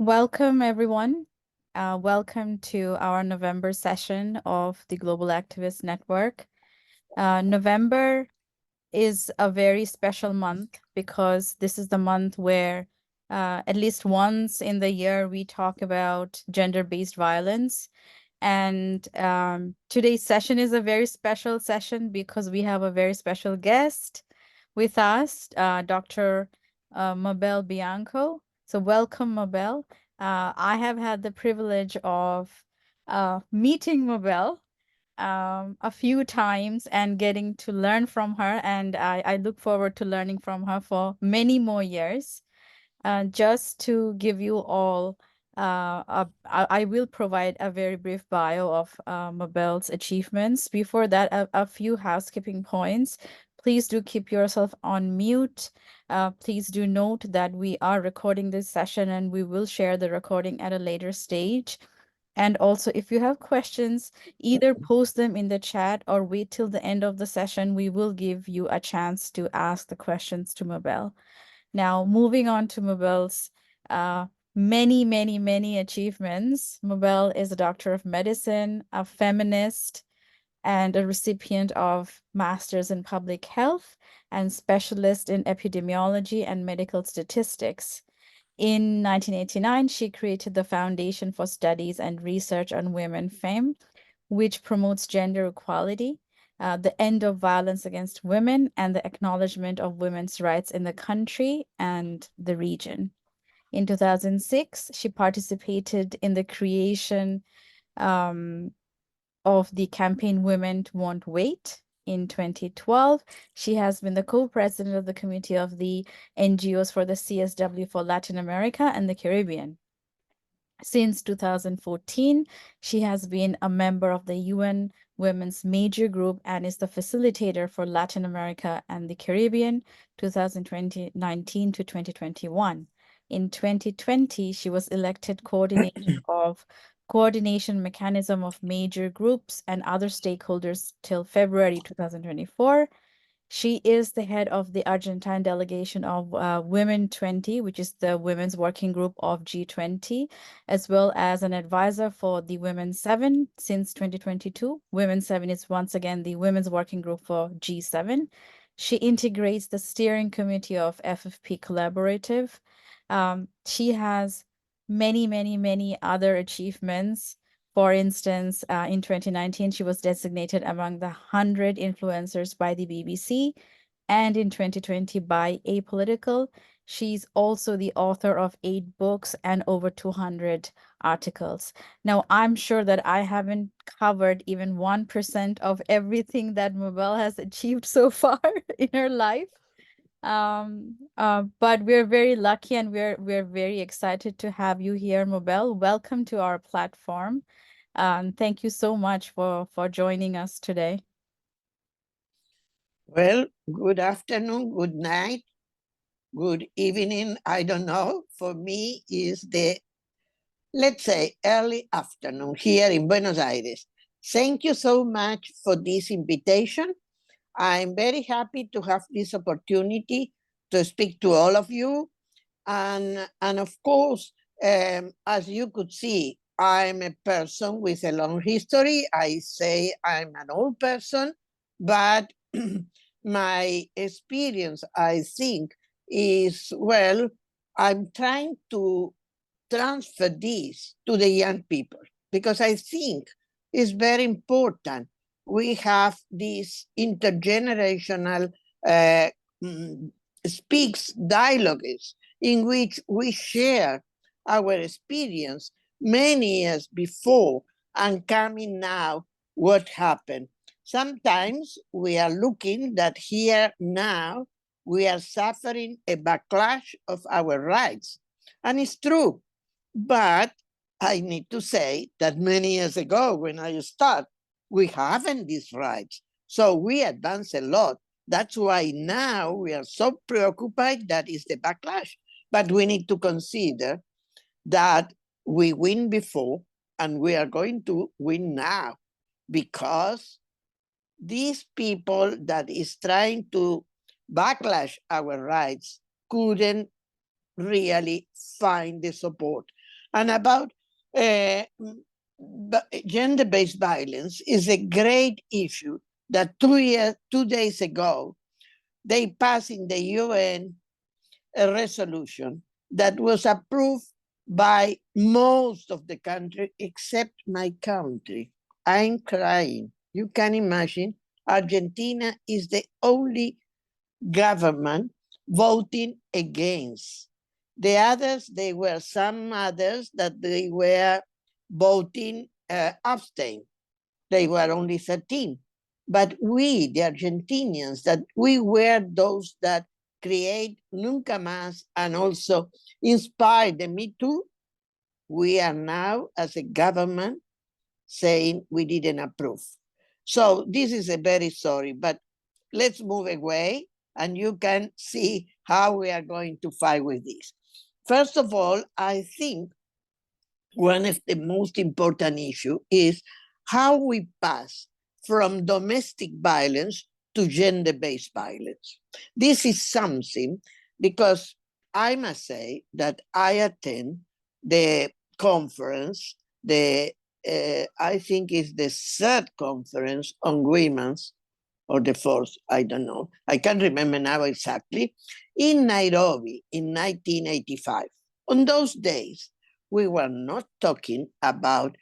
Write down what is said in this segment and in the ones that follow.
Welcome, everyone. Welcome to our November session of the Global Activist Network. November is a very special month because this is the month where at least once in the year we talk about gender-based violence. And today's session is a very special session because we have a very special guest with us, Dr. Mabel Bianco. So welcome, Mabel. I have had the privilege of meeting Mabel a few times and getting to learn from her, and I look forward to learning from her for many more years. Just to give you all, I will provide a very brief bio of Mabel's achievements. Before that, a few housekeeping points. Please do keep yourself on mute. Please do note that we are recording this session and we will share the recording at a later stage. And also, if you have questions, either post them in the chat or wait till the end of the session. We will give you a chance to ask the questions to Mabel. Now, moving on to Mabel's many achievements. Mabel is a doctor of medicine, a feminist, and a recipient of Masters in Public Health and specialist in Epidemiology and Medical Statistics. In 1989, she created the Foundation for Studies and Research on Women, FEIM, which promotes gender equality, the end of violence against women, and the acknowledgement of women's rights in the country and the region. In 2006, she participated in the creation of the campaign Women Won't Wait. In 2012, she has been the co-president of the Committee of the NGOs for the CSW for Latin America and the Caribbean. Since 2014, she has been a member of the UN Women's Major Group and is the facilitator for Latin America and the Caribbean 2019 to 2021. In 2020, she was elected coordinator of Coordination Mechanism of Major Groups and Other Stakeholders till February 2024. She is the head of the Argentine delegation of Women 20, which is the women's working group of G20, as well as an advisor for the Women 7 since 2022. Women 7 is once again the women's working group for G7. She integrates the steering committee of FFP Collaborative. She has many other achievements. For instance, in 2019, she was designated among the 100 influencers by the BBC, and in 2020 by Apolitical. She's also the author of 8 books and over 200 articles. Now, I'm sure that I haven't covered even 1% of everything that Mabel has achieved so far in her life. But we're very lucky and we're very excited to have you here, Mabel. Welcome to our platform. Thank you so much for joining us today. Well, good afternoon, good night, good evening. I don't know. For me, is the, let's say, early afternoon here in Buenos Aires. Thank you so much for this invitation. I'm very happy to have this opportunity to speak to all of you. And of course, as you could see, I'm a person with a long history. I say I'm an old person, but my experience, I think, is, well, I'm trying to transfer this to the young people because I think it's very important. We have this intergenerational speaks dialogues in which we share our experience many years before and coming now what happened. Sometimes we are looking that here now we are suffering a backlash of our rights. And it's true. But I need to say that many years ago when I started, we haven't these rights. So we advance a lot. That's why now we are so preoccupied that is the backlash. But we need to consider that we win before and we are going to win now because these people that is trying to backlash our rights couldn't really find the support. And about gender-based violence is a great issue that 2 days ago, they passed in the UN a resolution that was approved by most of the country except my country. I'm crying. You can imagine Argentina is the only government voting against. The others, they were some others that they were voting abstain. They were only 13. But we, the Argentinians, that we were those that create Nunca Más and also inspired the Me Too, we are now, as a government, saying we didn't approve. So this is a very sorry, but let's move away and you can see how we are going to fight with this. First of all, I think one of the most important issues is how we pass from domestic violence to gender-based violence. This is something because I must say that I attend the conference, I think it's the third conference on women's, or the fourth, I don't know. I can't remember now exactly, in Nairobi in 1985. On those days, we were not talking about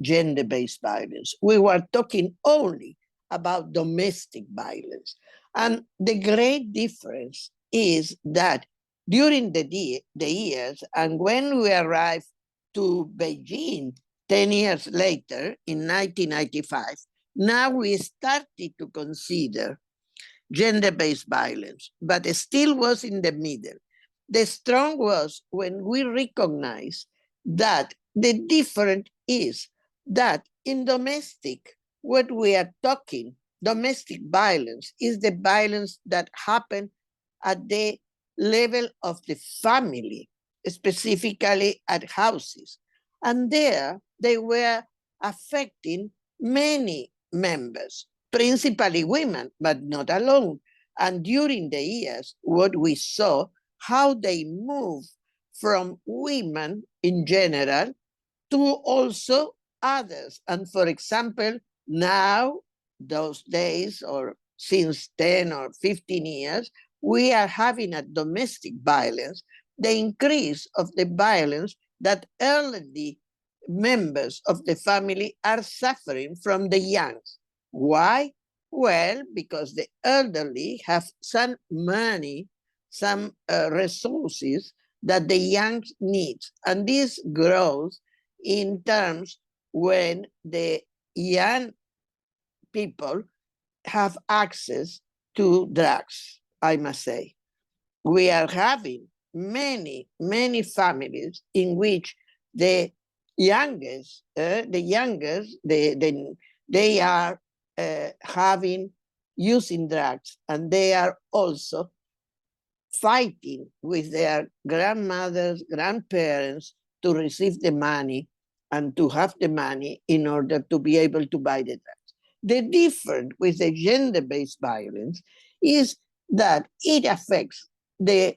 gender-based violence. We were talking only about domestic violence. And the great difference is that during the years, and when we arrived to Beijing 10 years later in 1995, now we started to consider gender-based violence, but it still was in the middle. The strong was when we recognize that the difference is that in domestic, what we are talking, domestic violence, is the violence that happened at the level of the family, specifically at houses. And there they were affecting many members, principally women, but not alone. And during the years, what we saw, how they moved from women in general to also others. And for example, now, those days, or since 10 or 15 years, we are having a domestic violence, the increase of the violence that elderly members of the family are suffering from the young. Why? Well, because the elderly have some money, some resources that the young need. And this grows in terms when the young people have access to drugs, I must say. We are having many, many families in which the youngest, they are having, using drugs, and they are also fighting with their grandmothers, grandparents to receive the money and to have the money in order to be able to buy the drugs. The difference with the gender-based violence is that it affects the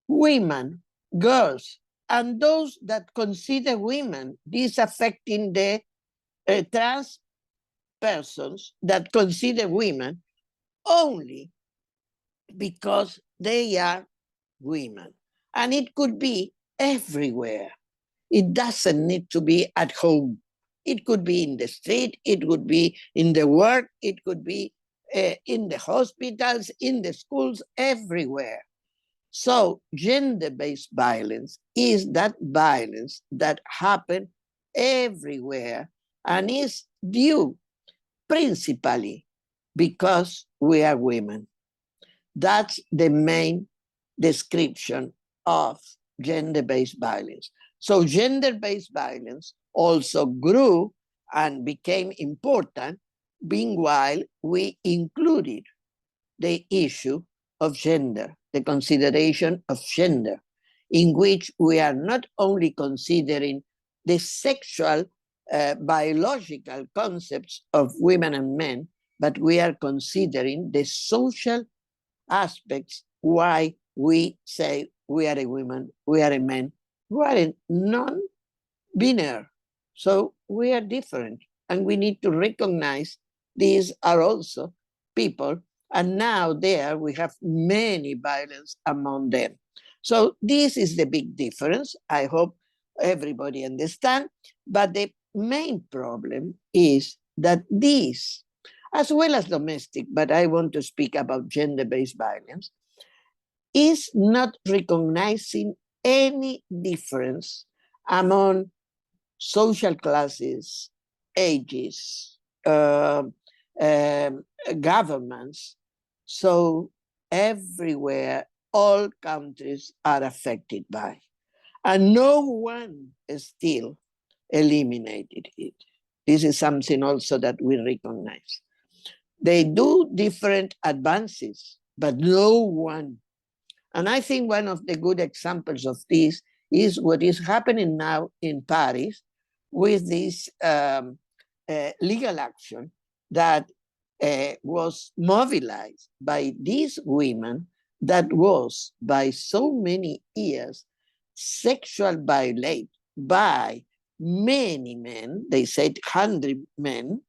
women, girls, and those that consider women, this affecting the trans persons that consider women only because they are women. And it could be everywhere. It doesn't need to be at home. It could be in the street, it could be in the work, it could be in the hospitals, in the schools, everywhere. So gender-based violence is that violence that happens everywhere and is due principally because we are women. That's the main description of gender-based violence. So gender-based violence also grew and became important, being while we included the issue of gender, the consideration of gender, in which we are not only considering the sexual, biological concepts of women and men, but we are considering the social aspects why we say we are a woman, we are a man, who are non-binary. So we are different, and we need to recognize these are also people. And now there we have many violence among them. So this is the big difference. I hope everybody understand. But the main problem is that these, as well as domestic, but I want to speak about gender-based violence, is not recognizing any difference among social classes, ages, governments. So everywhere, all countries are affected by, and no one still eliminated it. This is something also that we recognize. They do different advances, but no one. And I think one of the good examples of this is what is happening now in Paris with this legal action that was mobilized by these women that was by so many years sexual violate by many men, they said 100 men,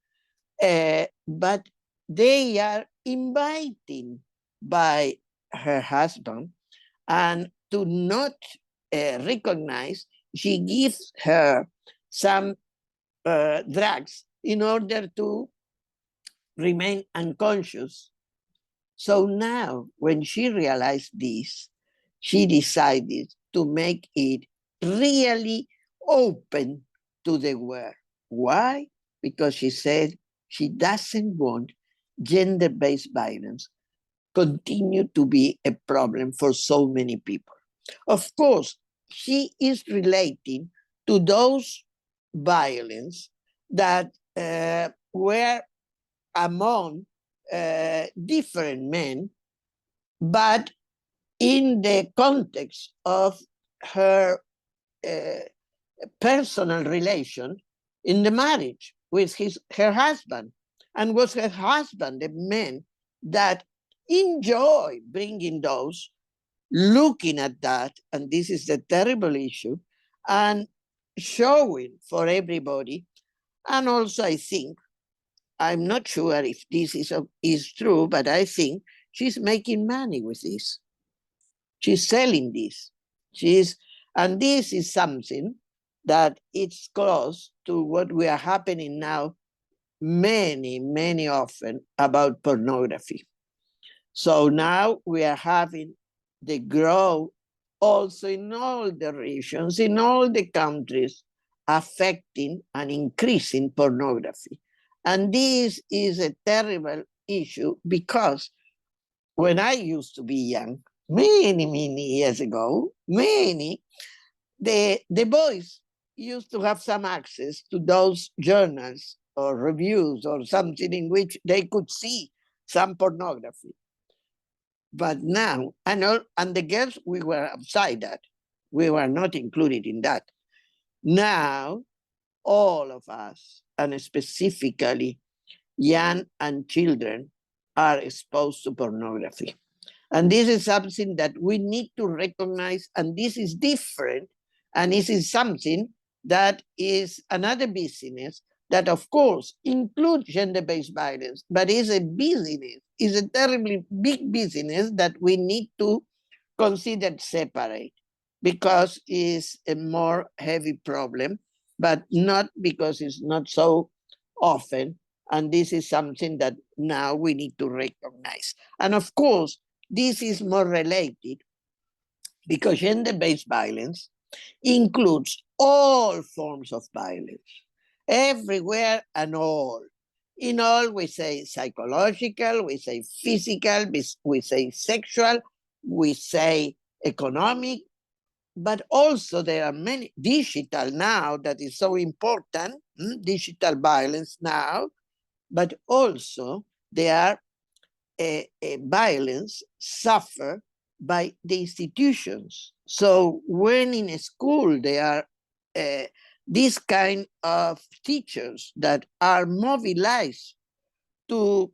but they are inviting by her husband, and to not recognize, she gives her some drugs in order to remain unconscious. So now, when she realized this, she decided to make it really open to the world. Why? Because she said she doesn't want gender-based violence continue to be a problem for so many people. Of course, she is relating to those violence that were among different men, but in the context of her personal relation in the marriage with her husband. And was her husband the man that enjoy bringing those, looking at that, and this is the terrible issue, and showing for everybody. And also, I think, I'm not sure if this is true, but I think she's making money with this. She's selling this. And this is something that it's close to what we are happening now many often about pornography. So now we are having the growth also in all the regions, in all the countries, affecting and increasing pornography. And this is a terrible issue because when I used to be young, many years ago, the boys used to have some access to those journals or reviews or something in which they could see some pornography. But now, and the girls, we were outside that. We were not included in that. Now, all of us, and specifically young and children, are exposed to pornography. And this is something that we need to recognize, and this is different, and this is something that is another business that, of course, includes gender-based violence, but is a business, is a terribly big business that we need to consider separate because it's a more heavy problem, but not because it's not so often. And this is something that now we need to recognize. And of course, this is more related because gender-based violence includes all forms of violence, everywhere and all. In all, we say psychological, we say physical, we say sexual, we say economic, but also there are many digital now that is so important, digital violence now, but also there are a violence suffered by the institutions. So when in a school there are this kind of teachers that are mobilized to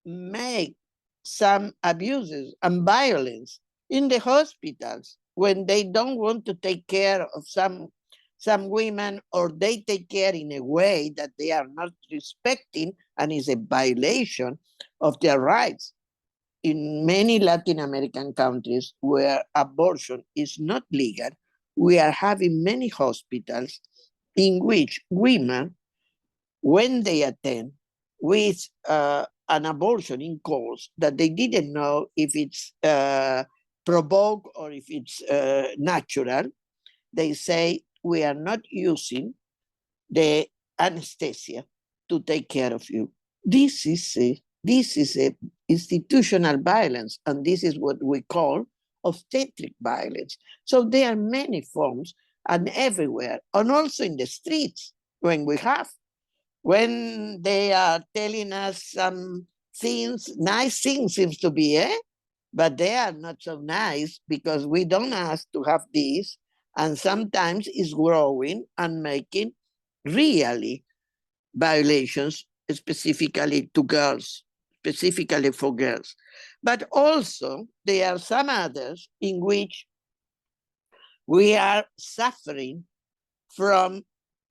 make some abuses and violence in the hospitals, when they don't want to take care of some women, or they take care in a way that they are not respecting and is a violation of their rights. In many Latin American countries where abortion is not legal, we are having many hospitals in which women, when they attend with an abortion in course that they didn't know if it's provoked or if it's natural, they say, we are not using the anesthesia to take care of you. This is a institutional violence, and this is what we call obstetric violence. So there are many forms, and everywhere, and also in the streets when they are telling us some things, nice things seems to be, but they are not so nice because we don't ask to have this, and sometimes it's growing and making really violations, specifically to girls, specifically for girls. But also there are some others in which we are suffering from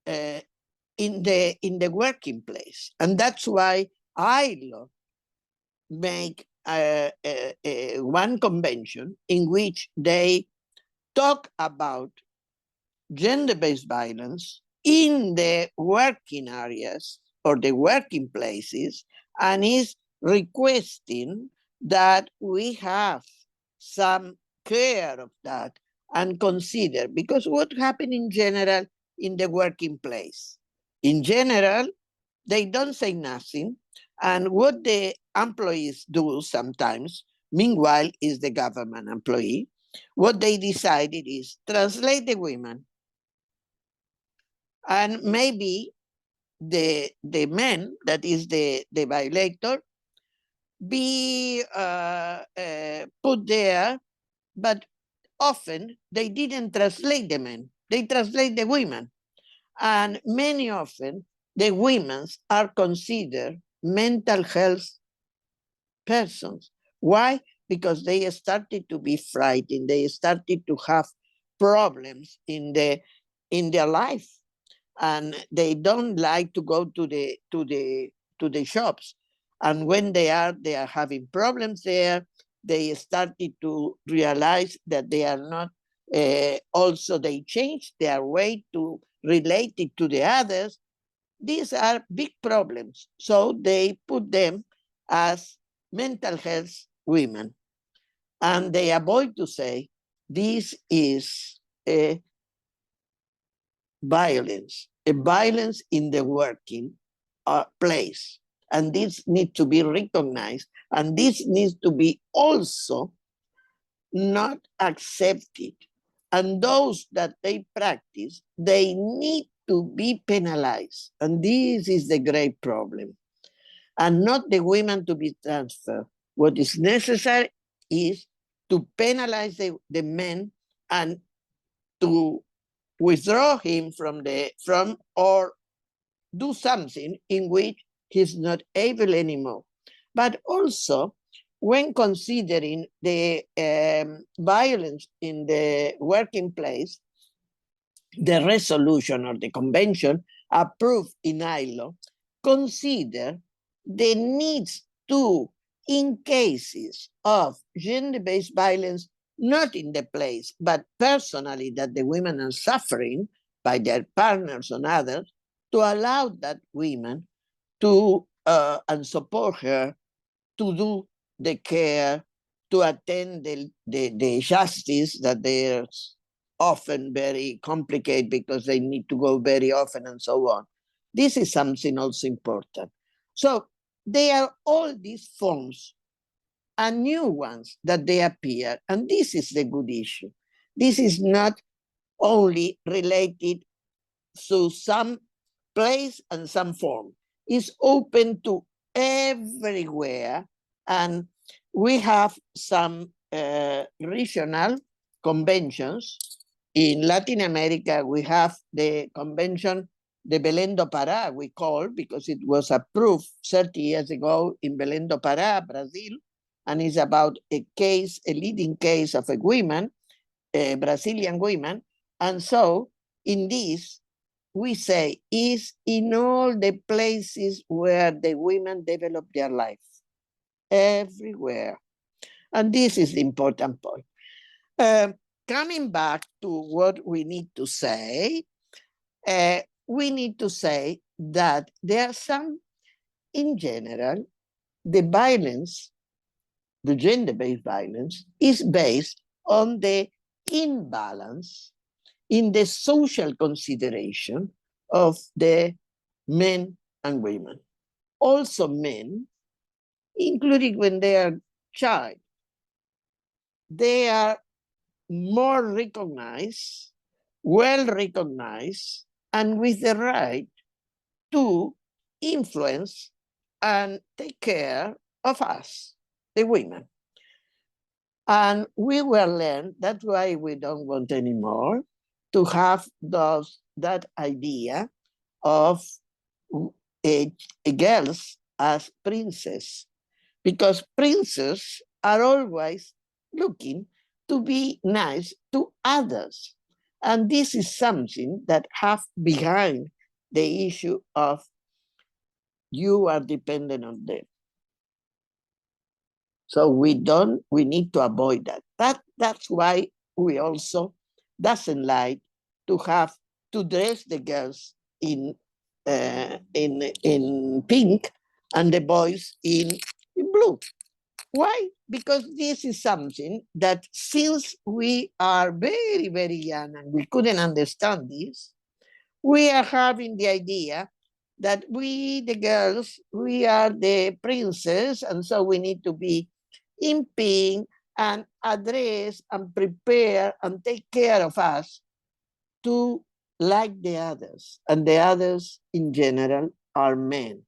in the working place, and that's why ILO make one convention in which they talk about gender-based violence in the working areas or the working places, and is requesting that we have some care of that and consider, because what happened in general in the working place? In general, they don't say nothing, and what the employees do sometimes, meanwhile, is the government employee, what they decided is translate the women, and maybe the man that is the violator be put there, but often they didn't translate the men, they translate the women. And many often the women are considered mental health persons. Why? Because they started to be frightened, they started to have problems in their life, and they don't like to go to the shops. And when they are having problems there, they started to realize that they are not, also they change their way to relate it to the others. These are big problems. So they put them as mental health women. And they avoid to say, this is a violence in the working place. And this needs to be recognized. And this needs to be also not accepted. And those that they practice, they need to be penalized. And this is the great problem. And not the women to be transferred. What is necessary is to penalize the men and to withdraw him from or do something in which he's not able anymore. But also, when considering the violence in the working place, the resolution or the convention approved in ILO consider the needs to, in cases of gender-based violence, not in the place, but personally that the women are suffering by their partners and others, to allow that women to and support her to do the care, to attend the justice that they're often very complicated because they need to go very often and so on. This is something also important. So there are all these forms and new ones that they appear, and this is the good issue. This is not only related to some place and some form. It's open to everywhere, and we have some regional conventions. In Latin America, we have the convention de Belém do Pará, we call, because it was approved 30 years ago in Belém do Pará, Brazil, and it's about a leading case of a woman Brazilian women. And so in this, we say is in all the places where the women develop their life, everywhere. And this is the important point. Coming back to what we need to say, we need to say that there are some, in general, the violence, the gender-based violence, is based on the imbalance in the social consideration of the men and women. Also men, including when they are child, they are more recognized, well recognized, and with the right to influence and take care of us, the women. And we were learned, that's why we don't want anymore to have that idea of girls as princess, because princes are always looking to be nice to others. And this is something that have behind the issue of you are dependent on them. So we need to avoid that. That's why we also doesn't like to have to dress the girls in pink and the boys in blue. Why? Because this is something that since we are very, very young and we couldn't understand this, we are having the idea that we, the girls, we are the princess, and so we need to be in pink and address and prepare and take care of us to like the others. And the others in general are men.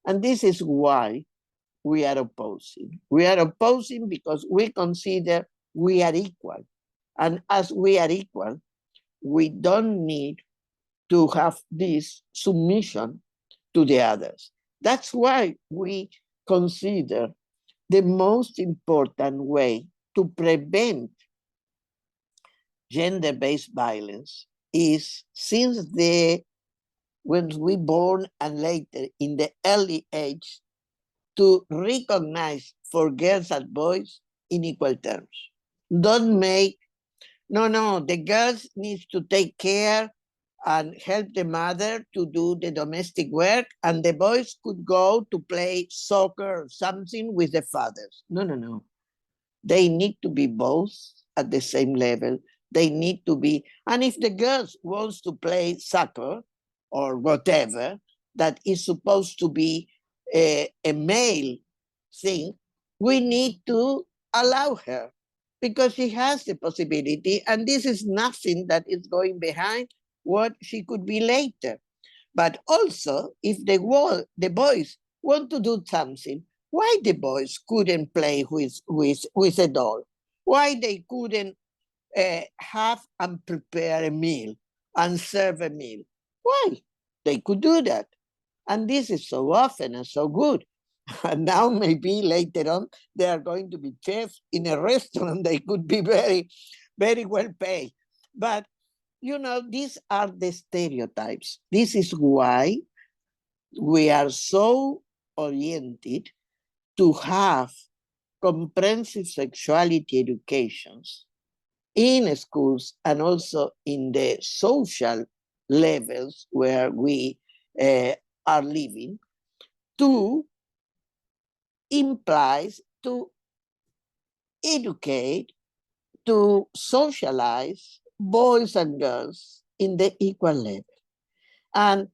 And this is why we are opposing. We are opposing because we consider we are equal. And as we are equal, we don't need to have this submission to the others. That's why we consider the most important way to prevent gender-based violence is since when we born and later in the early age to recognize for girls and boys in equal terms. Don't make, no, the girls need to take care and help the mother to do the domestic work, and the boys could go to play soccer or something with the fathers. No. They need to be both at the same level. They need to be, and if the girls wants to play soccer or whatever, that is supposed to be a male thing, we need to allow her because she has the possibility, and this is nothing that is going behind what she could be later. But also, if the boys want to do something, why the boys couldn't play with a doll? Why they couldn't have and prepare a meal and serve a meal? Why? They could do that. And this is so often and so good. And now maybe later on, they are going to be chefs in a restaurant. They could be very, very well paid. But, these are the stereotypes. This is why we are so oriented to have comprehensive sexuality educations in schools and also in the social levels where we are living, to implies to educate, to socialize boys and girls in the equal level. And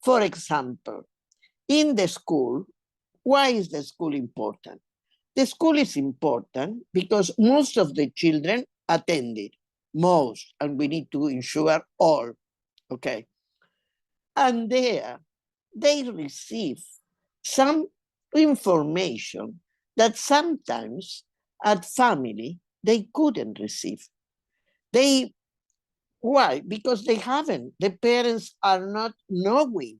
for example, in the school, why is the school important? The school is important because most of the children attended, most, and we need to ensure all, okay? And there, they receive some information that sometimes at family, they couldn't receive. Why? Because they haven't. The parents are not knowing.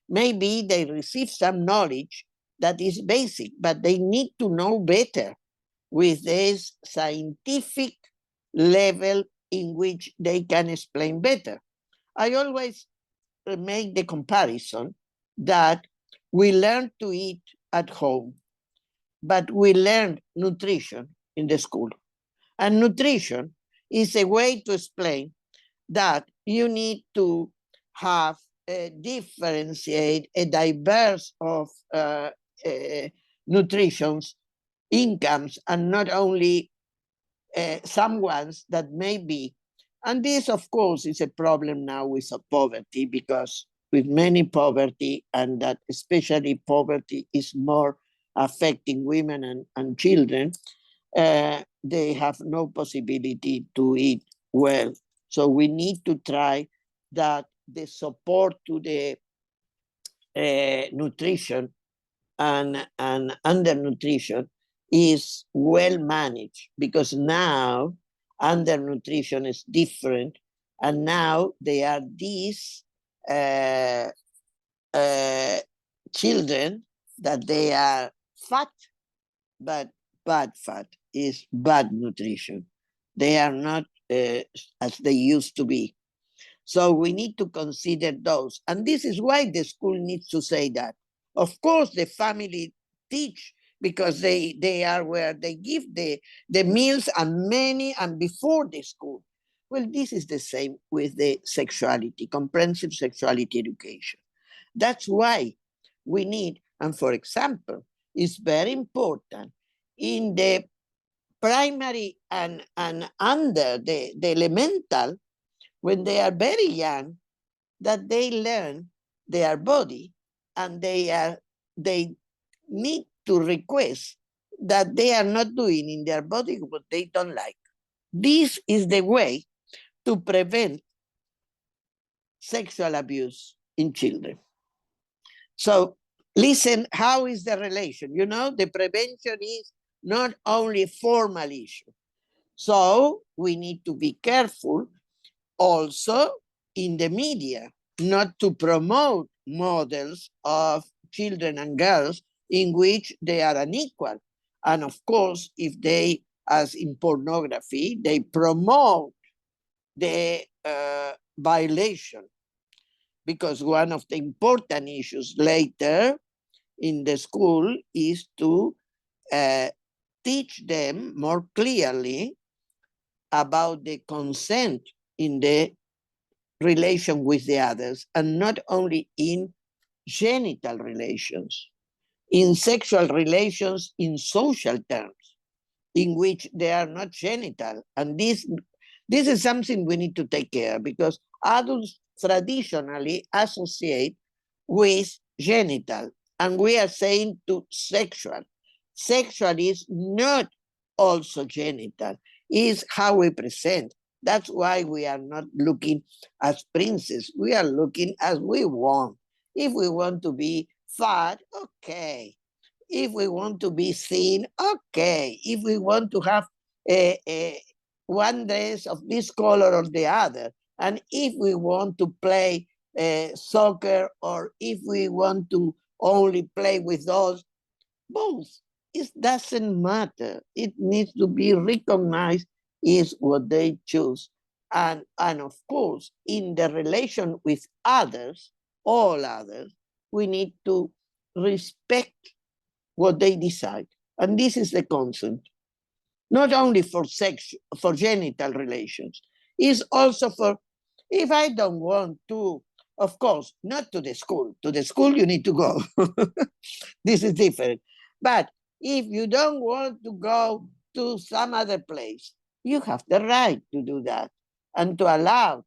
Maybe they receive some knowledge that is basic, but they need to know better with this scientific level in which they can explain better. I always make the comparison that we learn to eat at home, but we learn nutrition in the school. And nutrition is a way to explain that you need to have a differentiate, a diverse of nutritions, incomes, and not only some ones that may be. And this, of course, is a problem now with poverty, because with many poverty, and that especially poverty is more affecting women and children, they have no possibility to eat well. So we need to try that the support to the nutrition and undernutrition is well managed, because now undernutrition is different, and now they are these children that they are fat, but bad fat is bad nutrition. They are not as they used to be. So we need to consider those. And this is why the school needs to say that. Of course, the family teach, because they are where they give the meals and many and before the school. Well, this is the same with the sexuality, comprehensive sexuality education. That's why we need, and for example, it's very important in the primary and under the elemental, when they are very young, that they learn their body, and they need to request that they are not doing in their body what they don't like. This is the way to prevent sexual abuse in children. So listen, how is the relation? You know, the prevention is not only formal issue. So we need to be careful also in the media, not to promote models of children and girls in which they are unequal. And of course, if they, as in pornography, they promote the violation, because one of the important issues later in the school is to teach them more clearly about the consent in the relation with the others, and not only in genital relations, in sexual relations in social terms, in which they are not genital. And this is something we need to take care, because adults traditionally associate with genital, and we are saying to sexual. Sexual is not also genital, is how we present. That's why we are not looking as princes. We are looking as we want. If we want to be fat, okay. If we want to be thin, okay. If we want to have one dress of this color or the other, and if we want to play soccer, or if we want to only play with those, both. It doesn't matter. It needs to be recognized is what they choose. And of course, in the relation with others, all others, we need to respect what they decide. And this is the consent. Not only for sex, for genital relations, it's also for, if I don't want to, of course, not to the school. To the school, you need to go. This is different. But if you don't want to go to some other place, you have the right to do that and to allow.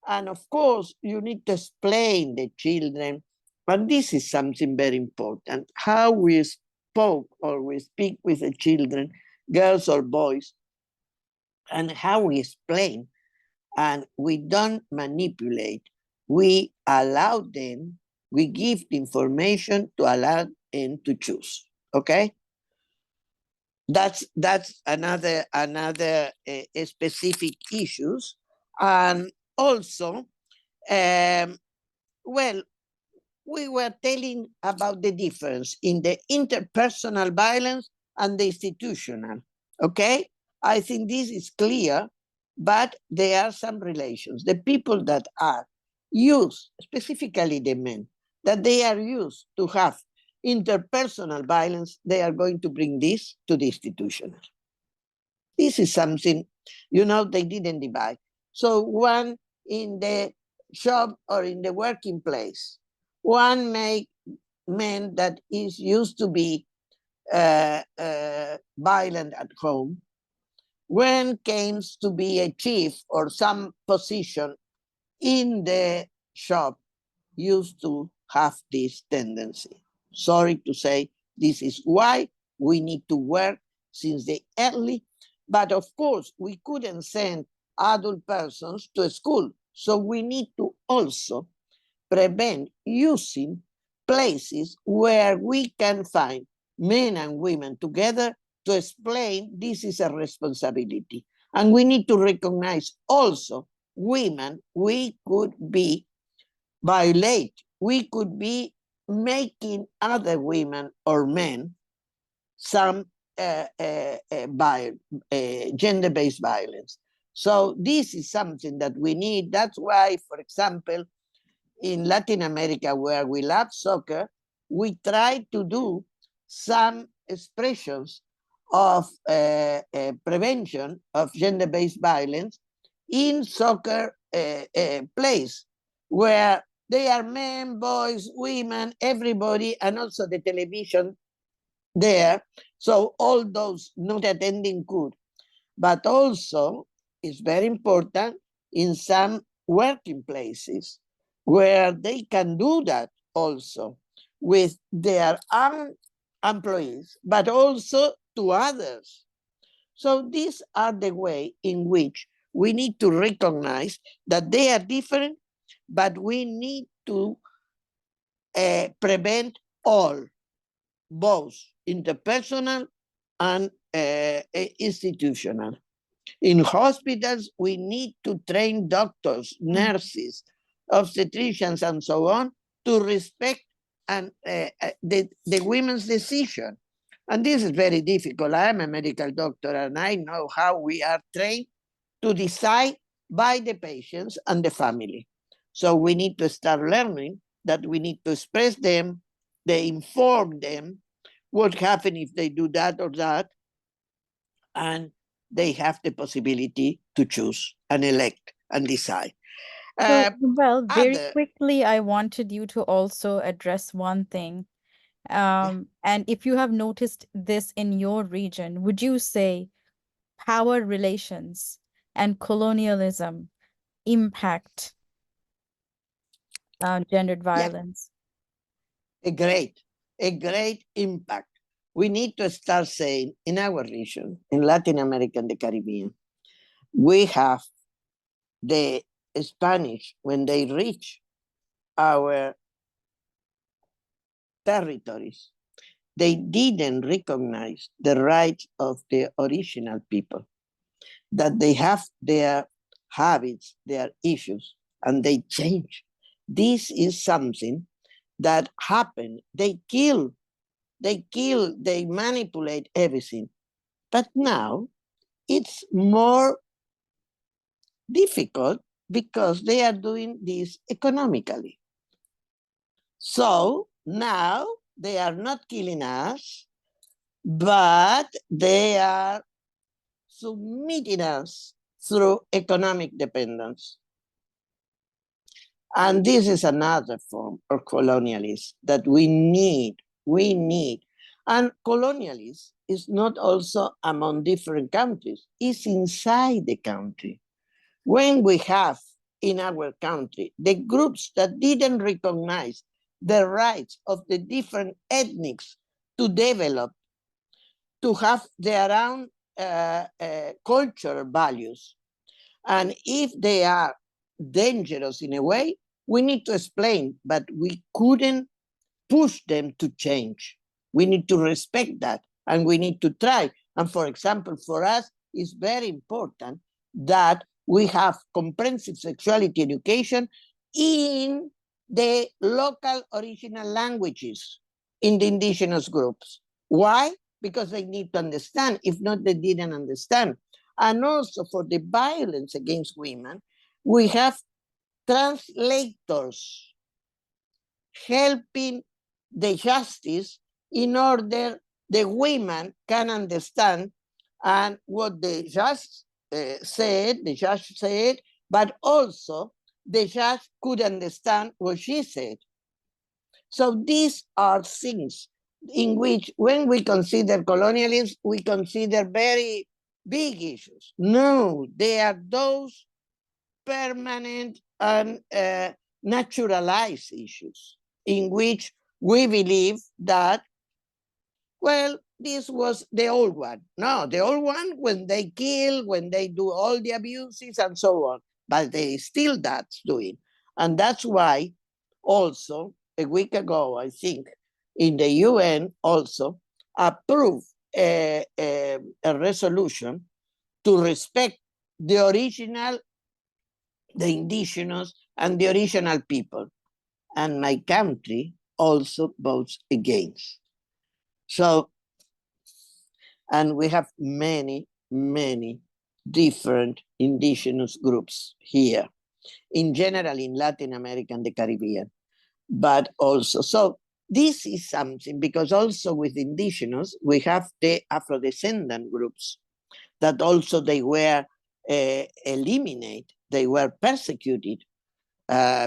And of course, you need to explain the children. And this is something very important, how we spoke or we speak with the children, girls or boys, and how we explain. And we don't manipulate. We allow them, we give the information to allow them to choose. Okay? That's another specific issues. And also, well, we were telling about the difference in the interpersonal violence and the institutional. Okay? I think this is clear but there are some relations. The people that are used, specifically the men, that they are used to have interpersonal violence, they are going to bring this to the institutional. This is something, you know, they didn't divide. So one in the shop or in the working place, one man that is used to be violent at home, when came to be a chief or some position in the shop, used to have this tendency. Sorry to say, this is why we need to work since the early, but of course, we couldn't send adult persons to school. So we need to also prevent using places where we can find men and women together to explain this is a responsibility. And we need to recognize also women, we could be violate, we could be making other women or men some gender-based violence. So this is something that we need. That's why, for example, in Latin America, where we love soccer, we try to do some expressions of prevention of gender-based violence in soccer plays, where they are men, boys, women, everybody, and also the television there. So all those not attending could. But also, it's very important in some working places where they can do that also with their own employees, but also to others. So these are the way in which we need to recognize that they are different, but we need to prevent all, both interpersonal and institutional. In hospitals, we need to train doctors, nurses, obstetricians, and so on to respect and the women's decision. And this is very difficult. I am a medical doctor and I know how we are trained to decide by the patients and the family. So we need to start learning that we need to express them, they inform them what happens if they do that or that, and they have the possibility to choose and elect and decide. So, well, very Other, quickly, I wanted you to also address one thing. And if you have noticed this in your region, would you say power relations and colonialism impact gendered yeah, violence? a great impact. We need to start saying in our region, in Latin America and the Caribbean, we have the Spanish, when they reach our territories, they didn't recognize the rights of the original people, that they have their habits, their issues, and they change. This is something that happened. They kill, they manipulate everything. But now it's more difficult because they are doing this economically. So now they are not killing us, but they are submitting us through economic dependence. And this is another form of colonialism that we need. And colonialism is not also among different countries, it's inside the country. When we have in our country the groups that didn't recognize the rights of the different ethnics to develop, to have their own cultural values, and if they are dangerous in a way, we need to explain, but we couldn't push them to change. We need to respect that and we need to try. And for example, for us, it's very important that we have comprehensive sexuality education in the local original languages in the indigenous groups. Why? Because they need to understand. If not, they didn't understand. And also for the violence against women, we have translators helping the justice in order the women can understand and what the judge said, but also the judge could understand what she said. So these are things in which when we consider colonialism, we consider very big issues. No, they are those permanent and naturalized issues in which we believe that, well, this was the old one. No, the old one when they kill, when they do all the abuses and so on, but they still that's doing. And that's why also a week ago, I think, in the UN also approved a resolution to respect the original, the indigenous, and the original people. And my country also votes against. So, and we have many, many different indigenous groups here, in general in Latin America and the Caribbean, but also, so this is something, because also with indigenous, we have the Afro-descendant groups that also they were eliminated, they were persecuted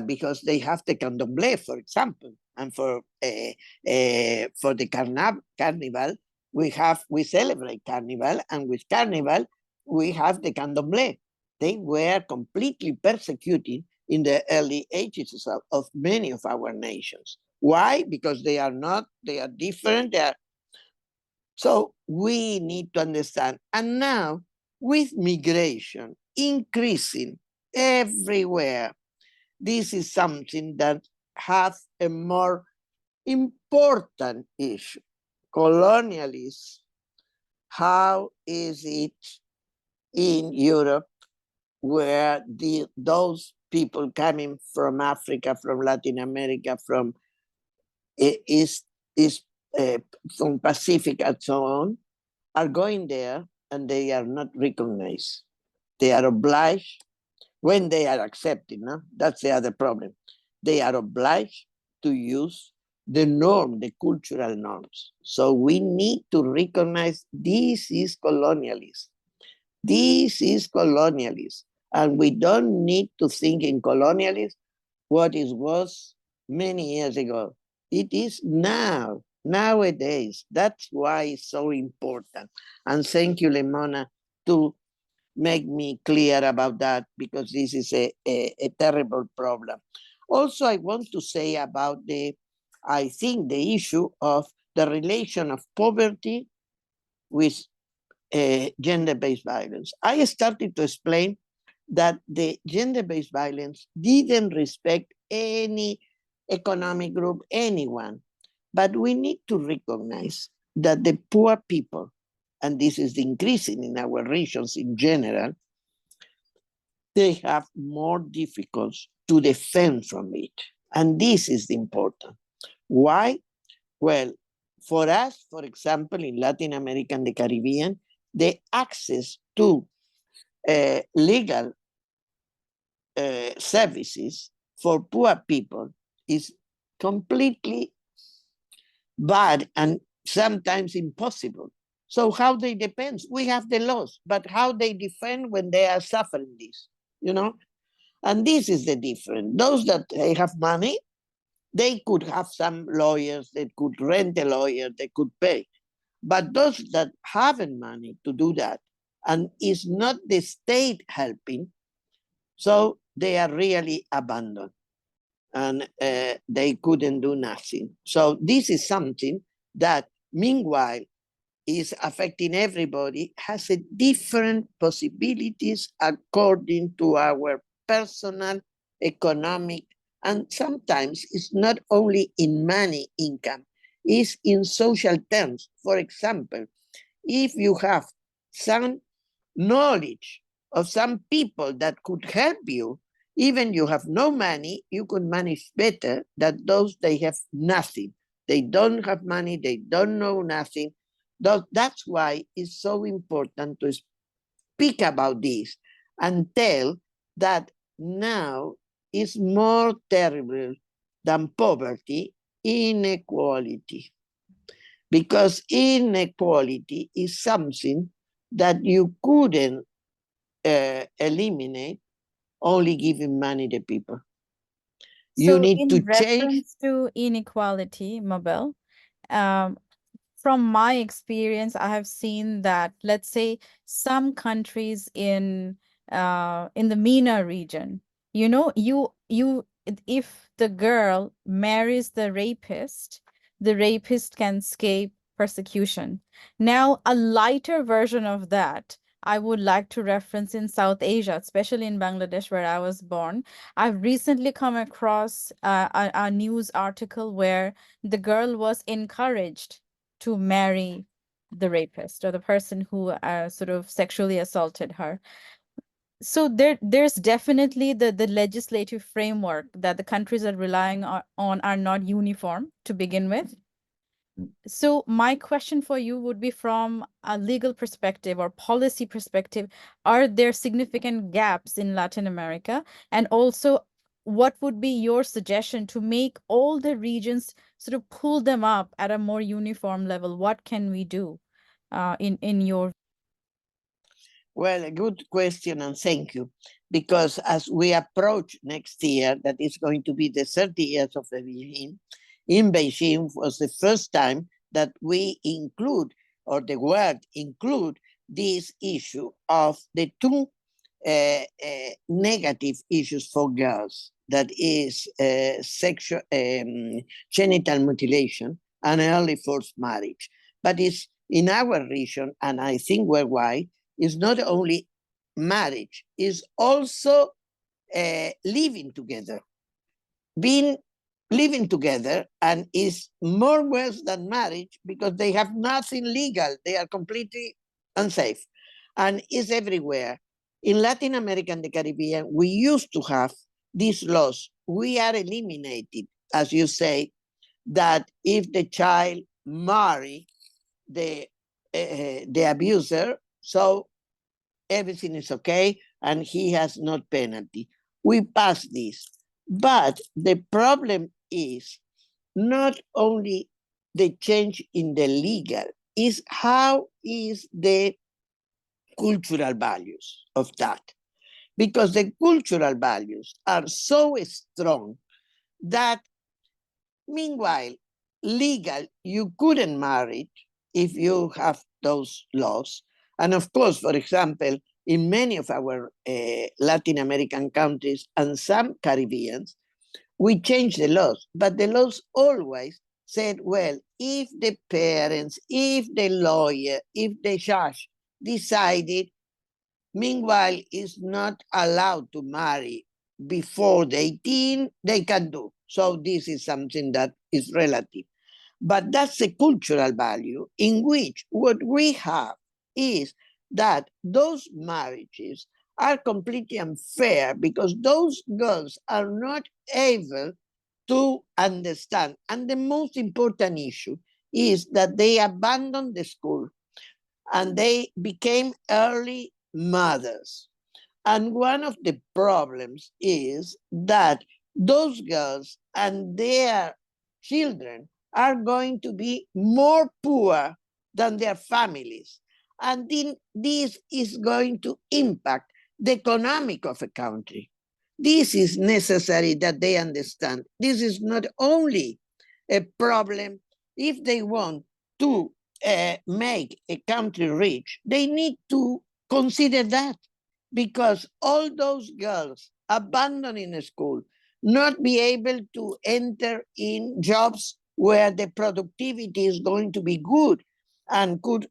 because they have the candomblé, for example, and for the carnival, we celebrate carnival, and with carnival, we have the candomblé. They were completely persecuted in the early ages of many of our nations. Why? Because they are not, they are different. So we need to understand. And now, with migration increasing everywhere, this is something that has a more important issue. Colonialism, how is it in Europe where those people coming from Africa, from Latin America, from from Pacific and so on, are going there and they are not recognized. They are obliged, when they are accepted, no? That's the other problem. They are obliged to use the norm, the cultural norms. So we need to recognize this is colonialism. This is colonialism. And we don't need to think in colonialism what it was many years ago. It is now, nowadays. That's why it's so important. And thank you, Lemona, to make me clear about that, because this is a terrible problem. Also, I want to say about I think the issue of the relation of poverty with gender-based violence. I started to explain that the gender-based violence didn't respect any economic group, anyone. But we need to recognize that the poor people, and this is increasing in our regions in general, they have more difficulties to defend from it. And this is important. Why? Well, for us, for example, in Latin America and the Caribbean, the access to legal services for poor people is completely bad and sometimes impossible. So how they defend? We have the laws, but how they defend when they are suffering this, you know? And this is the difference. Those that have money, they could have some lawyers, they could rent a lawyer, they could pay. But those that haven't money to do that, and is not the state helping, so they are really abandoned and they couldn't do nothing. So this is something that, meanwhile, is affecting everybody, has a different possibilities according to our personal, economic, and sometimes it's not only in money income, it's in social terms. For example, if you have some knowledge of some people that could help you, even you have no money, you could manage better than those they have nothing. They don't have money, they don't know nothing. That's why it's so important speak about this and tell that now is more terrible than poverty, inequality. Because inequality is something that you couldn't eliminate only giving money to people. You So need to in change. reference to inequality, Mabel, um, from my experience, I have seen that, let's say, some countries in the MENA region, if the girl marries the rapist can escape persecution. Now, a lighter version of that, I would like to reference in South Asia, especially in Bangladesh, where I was born. I've recently come across a news article where the girl was encouraged to marry the rapist or the person who sort of sexually assaulted her. So there's definitely the legislative framework that the countries are relying on are not uniform to begin with. So my question for you would be, from a legal perspective or policy perspective, are there significant gaps in Latin America? And also, what would be your suggestion to make all the regions sort of pull them up at a more uniform level? What can we do in your... Well, a good question, and thank you. Because as we approach next year, that is going to be the 30 years of the Beijing, in Beijing was the first time that we include, or the world include, this issue of the two negative issues for girls, that is sexual genital mutilation and early forced marriage. But it's in our region, and I think worldwide, is not only marriage, is also living together. Living together, and is more worse than marriage because they have nothing legal. They are completely unsafe, and is everywhere. In Latin America and the Caribbean, we used to have these laws. We are eliminated, as you say, that if the child marry the abuser, so everything is okay and he has no penalty. We passed this. But the problem is not only the change in the legal, is how is the cultural values of that. Because the cultural values are so strong that meanwhile, legal, you couldn't marry if you have those laws. And of course, for example, in many of our Latin American countries and some Caribbeans, we changed the laws, but the laws always said, well, if the parents, if the lawyer, if the judge decided, meanwhile, is not allowed to marry before the 18, they can do. So this is something that is relative. But that's a cultural value in which what we have is that those marriages are completely unfair because those girls are not able to understand. And the most important issue is that they abandoned the school and they became early mothers. And one of the problems is that those girls and their children are going to be more poor than their families. And then this is going to impact the economic of a country. This is necessary that they understand. This is not only a problem if they want to make a country rich, they need to consider that, because all those girls abandoning school, not be able to enter in jobs where the productivity is going to be good and could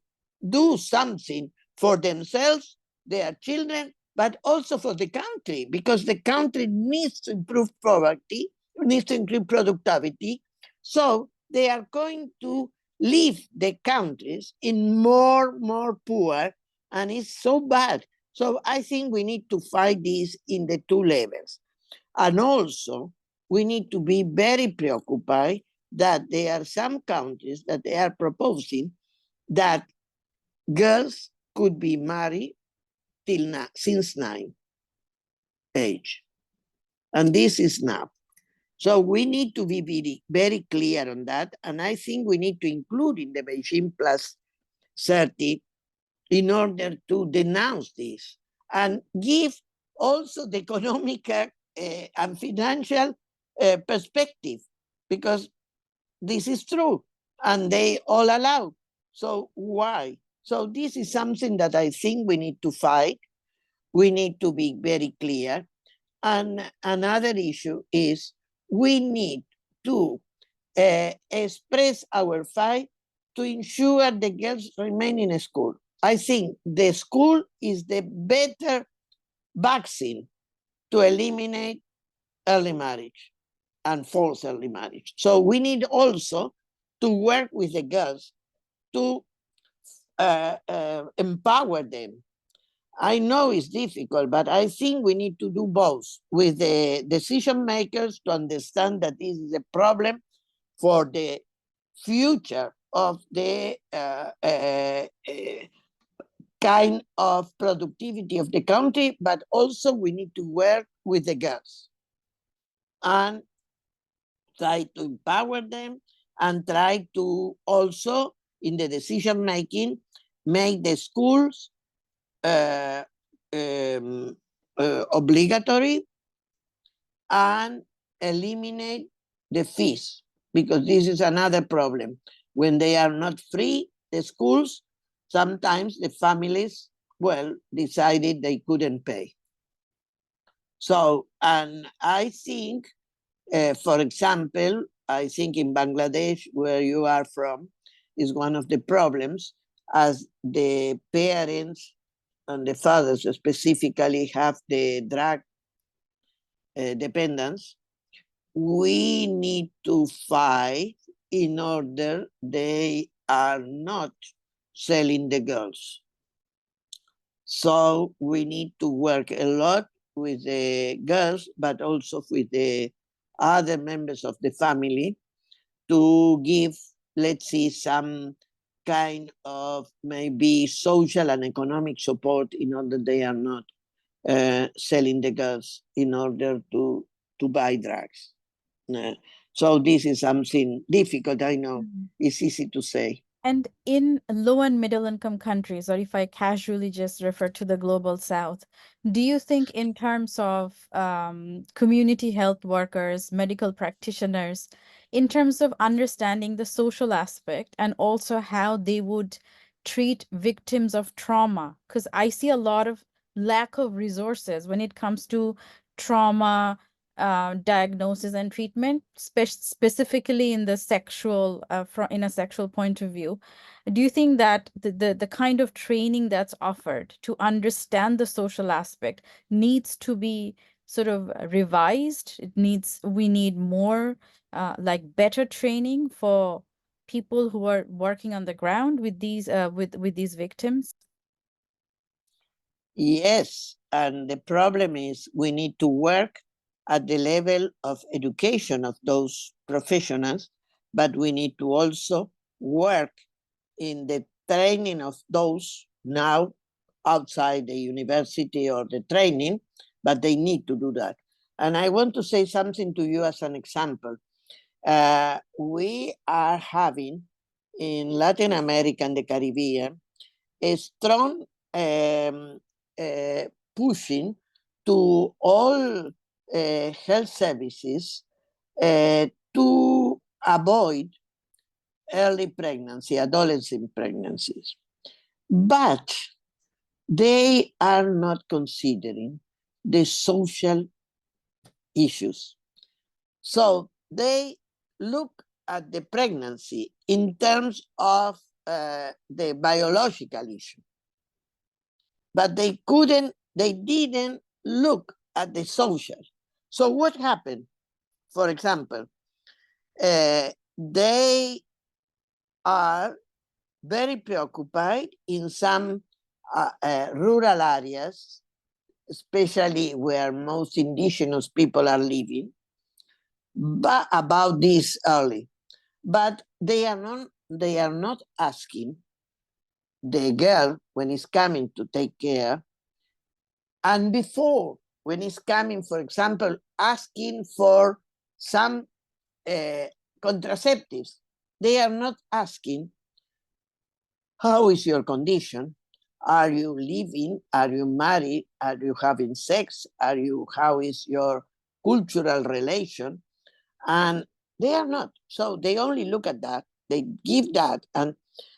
do something for themselves, their children, but also for the country, because the country needs to improve poverty, needs to improve productivity. So they are going to leave the countries in more poor, and it's so bad. So I think we need to fight this in the two levels. And also, we need to be very preoccupied that there are some countries that they are proposing that girls could be married till now, since 9 age. And this is now. So we need to be very, very clear on that. And I think we need to include in the Beijing Plus 30 in order to denounce this and give also the economic and financial perspective, because this is true and they all allow. So why? So this is something that I think we need to fight. We need to be very clear. And another issue is we need to express our fight to ensure the girls remain in school. I think the school is the better vaccine to eliminate early marriage and false early marriage. So we need also to work with the girls to empower them. I know it's difficult, but I think we need to do both with the decision makers to understand that this is a problem for the future of the kind of productivity of the country, but also we need to work with the girls and try to empower them and try to also, in the decision making, make the schools obligatory and eliminate the fees, because this is another problem. When they are not free, the schools, sometimes the families, well, decided they couldn't pay. So, and I think, for example, I think in Bangladesh, where you are from, is one of the problems, as the parents and the fathers specifically have the drug dependence. We need to fight in order they are not selling the girls. So we need to work a lot with the girls, but also with the other members of the family to give, let's see, some kind of maybe social and economic support in order they are not selling the girls in order to buy drugs. So this is something difficult, I know. It's easy to say. And in low and middle income countries, or if I casually just refer to the global south, do you think in terms of community health workers, medical practitioners, in terms of understanding the social aspect and also how they would treat victims of trauma? Because I see a lot of lack of resources when it comes to trauma diagnosis and treatment, specifically in the sexual, in a sexual point of view. Do you think that the kind of training that's offered to understand the social aspect needs to be sort of revised? We need more like better training for people who are working on the ground with these with these victims? Yes, and the problem is we need to work at the level of education of those professionals, but we need to also work in the training of those now outside the university or the training, but they need to do that. And I want to say something to you as an example. We are having in Latin America and the Caribbean a strong pushing to all health services to avoid early pregnancy, adolescent pregnancies. But they are not considering the social issues. So they look at the pregnancy in terms of the biological issue. But they didn't look at the social. So what happened? For example, they are very preoccupied in some rural areas, especially where most indigenous people are living, but about this early. But they are not asking the girl when it's coming to take care And before, when it's coming, for example, asking for some contraceptives, they are not asking, how is your condition? Are you living? Are you married? Are you having sex? How is your cultural relation? And they are not. So they only look at that, they give that. And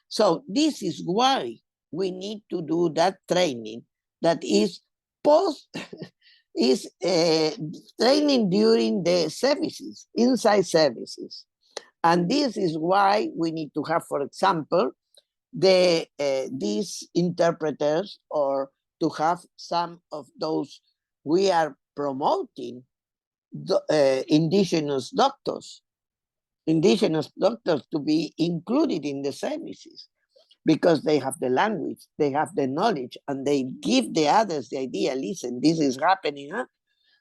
so this is why we need to do that training that is post, is training during the services, inside services. And this is why we need to have, for example, these interpreters, or to have some of those. We are promoting the, indigenous doctors to be included in the services, because they have the language, they have the knowledge, and they give the others the idea, listen, this is happening, huh?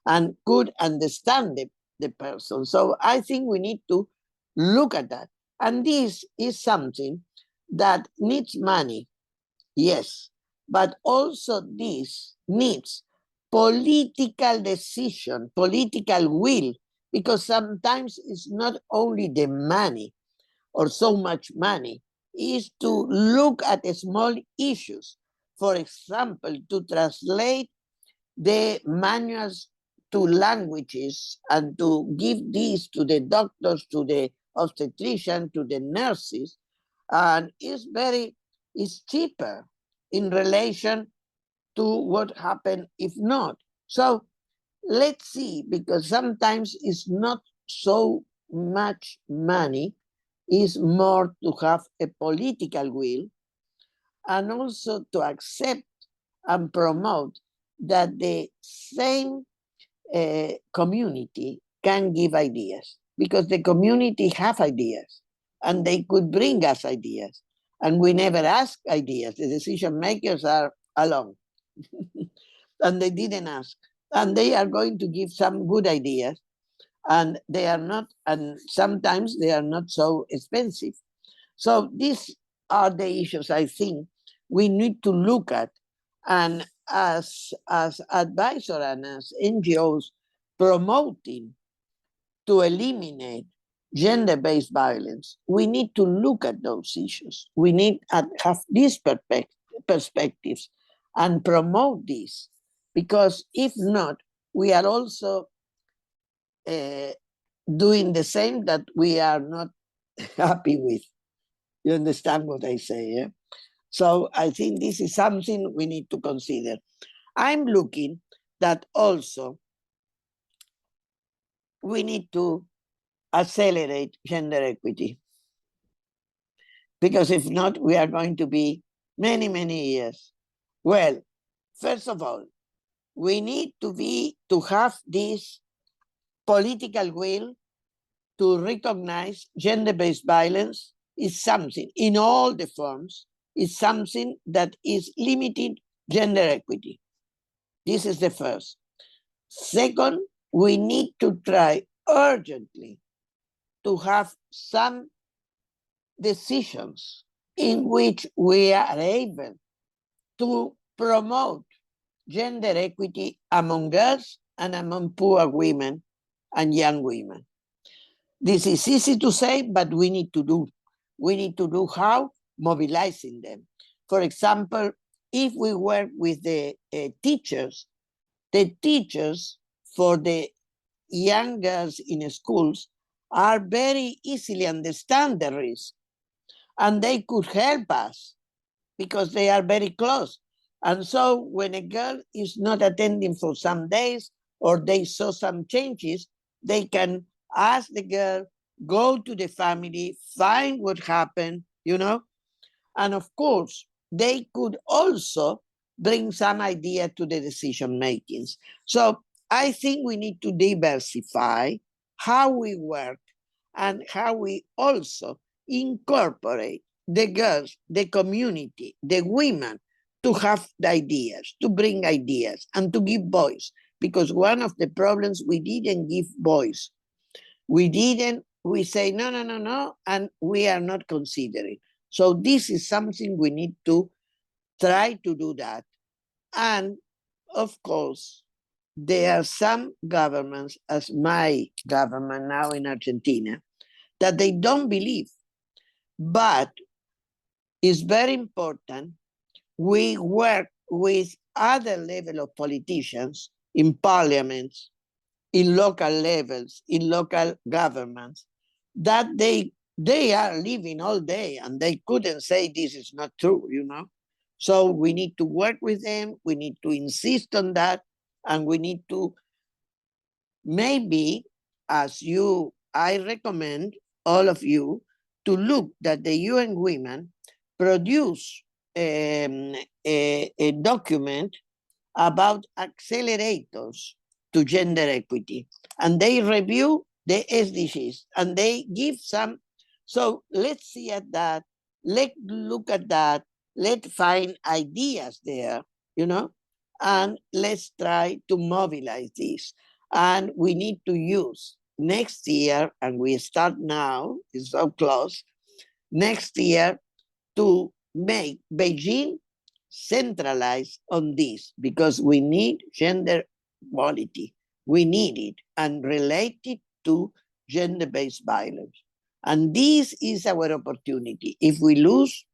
And could understand the person. So I think we need to look at that. And this is something that needs money, yes, but also this needs political decision, political will, because sometimes it's not only the money or so much money, is to look at the small issues. For example, to translate the manuals to languages and to give these to the doctors, to the obstetrician, to the nurses, and it's cheaper in relation to what happened if not. So let's see, because sometimes it's not so much money, it's more to have a political will, and also to accept and promote that the same community can give ideas, because the community have ideas and they could bring us ideas, and we never ask ideas. The decision makers are alone and they didn't ask, and they are going to give some good ideas, and they are not, and sometimes they are not so expensive. So these are the issues I think we need to look at. And as advisor and as NGOs promoting to eliminate gender-based violence, we need to look at those issues. We need to have these perspectives and promote this, because if not, we are also doing the same that we are not happy with. You understand what I say? Yeah? So I think this is something we need to consider. I'm looking that also we need to accelerate gender equity, because if not, we are going to be many, many years. Well, first of all, we need to have this political will to recognize gender-based violence is something, in all the forms, is something that is limiting gender equity. This is the first. Second, we need to try urgently to have some decisions in which we are able to promote gender equity among girls and among poor women and young women. This is easy to say, but we need to do. We need to do how? Mobilizing them. For example, if we work with the teachers for the young girls in schools are very easily understand the risk, and they could help us because they are very close. And so when a girl is not attending for some days, or they saw some changes, they can ask the girl, go to the family, find what happened, you know? And of course, they could also bring some idea to the decision makings. So I think we need to diversify how we work and how we also incorporate the girls, the community, the women, to have the ideas, to bring ideas, and to give voice. Because one of the problems, we didn't give voice. We say, no, and we are not considering. So this is something we need to try to do that. And of course, there are some governments, as my government now in Argentina, that they don't believe. But it's very important we work with other level of politicians in parliaments, in local levels, in local governments, that they are living all day and they couldn't say this is not true, you know. So we need to work with them, we need to insist on that, and we need to maybe, I recommend all of you to look that the UN Women produce a document about accelerators to gender equity. And they review the SDGs and they give some. So let's see at that. Let's look at that. Let's find ideas there, you know, and let's try to mobilize this. And we need to use next year, and we start now, it's so close, next year to make Beijing centralize on this because we need gender equality. We need it and relate it to gender-based violence. And this is our opportunity. If we lose,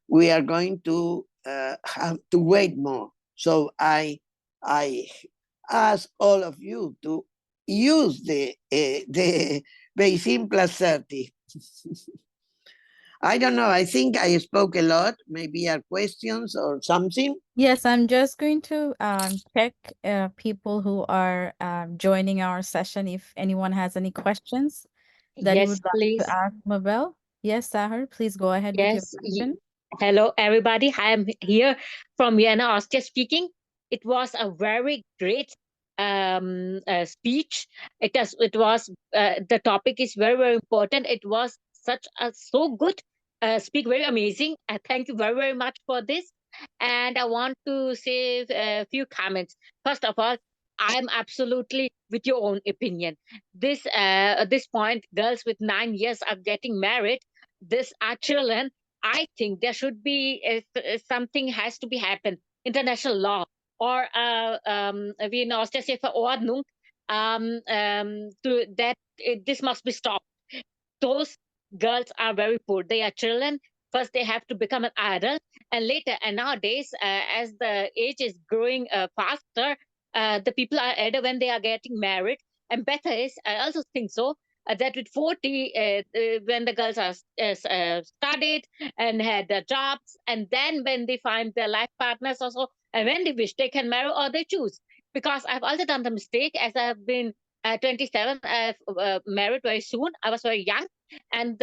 we are going to have to wait more. So I ask all of you to use the Beijing plus 30. I don't know. I think I spoke a lot. Maybe are questions or something. Yes, I'm just going to check people who are joining our session if anyone has any questions that you Yes, would like please. to ask Mabel. Yes, Sahar, please go ahead with your Yes. question. Hello, everybody. I am here from Vienna, Austria speaking. It was a very great speech. The topic is very, very important. It was so good speak, very amazing. Thank you very, very much for this. And I want to say a few comments. First of all, I am absolutely with your own opinion. At this point, girls with 9 years are getting married. This are children. I think there should be something has to be happen. International law or wie in Austria Verordnung this must be stopped. Those girls are very poor. They are children. First, they have to become an adult, and later, and nowadays, as the age is growing faster, the people are elder when they are getting married. And better is, I also think so, that with 40, when the girls are studied and had their jobs, and then when they find their life partners also, and when they wish, they can marry or they choose. Because I've also done the mistake, as I've been 27, I've married very soon. I was very young, and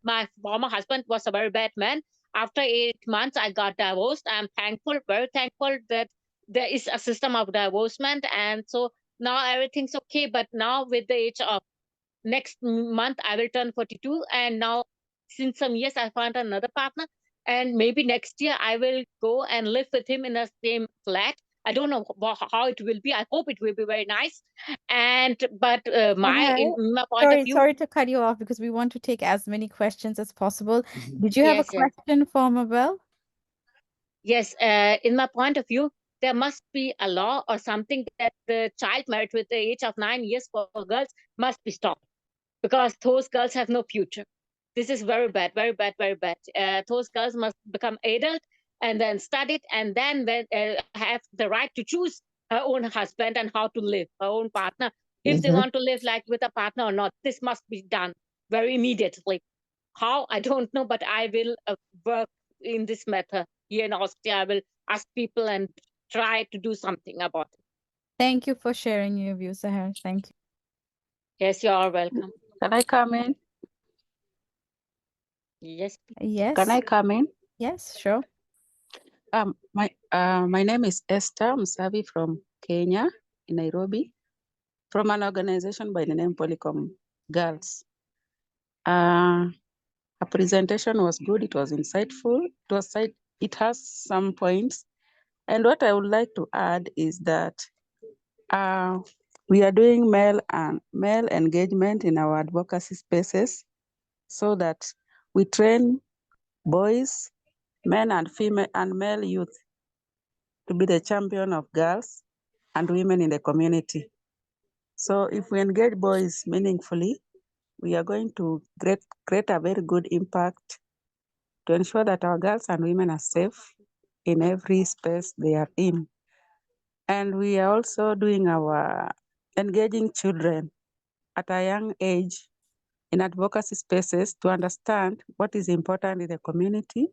my former husband was a very bad man. After 8 months, I got divorced. I'm thankful, very thankful that there is a system of divorcement, and so now everything's okay. But now, with the age of next month, I will turn 42, and now since some years, I found another partner, and maybe next year I will go and live with him in the same flat. I don't know how it will be. I hope it will be very nice. But Sahar, in my point of view, sorry to cut you off because we want to take as many questions as possible. Did you have a yes, yes. question for Mabel? Yes, in my point of view, there must be a law or something that the child marriage with the age of 9 years for girls must be stopped because those girls have no future. This is very bad, very bad, very bad. Those girls must become adult and then study it and then have the right to choose her own husband and how to live, her own partner. If they want to live like with a partner or not, this must be done very immediately. How, I don't know, but I will work in this matter here in Austria. I will ask people and try to do something about it. Thank you for sharing your views, Sahar. Thank you. Yes, you are welcome. Can I come in? Yes. Yes. Can I come in? Yes, sure. My name is Esther Musavi from Kenya, in Nairobi, from an organization by the name Polycom Girls. Her presentation was good. It was insightful. It has some points. And what I would like to add is that we are doing male engagement in our advocacy spaces so that we train boys, men and female and male youth to be the champion of girls and women in the community. So if we engage boys meaningfully, we are going to create a very good impact to ensure that our girls and women are safe in every space they are in. And we are also doing our engaging children at a young age in advocacy spaces to understand what is important in the community,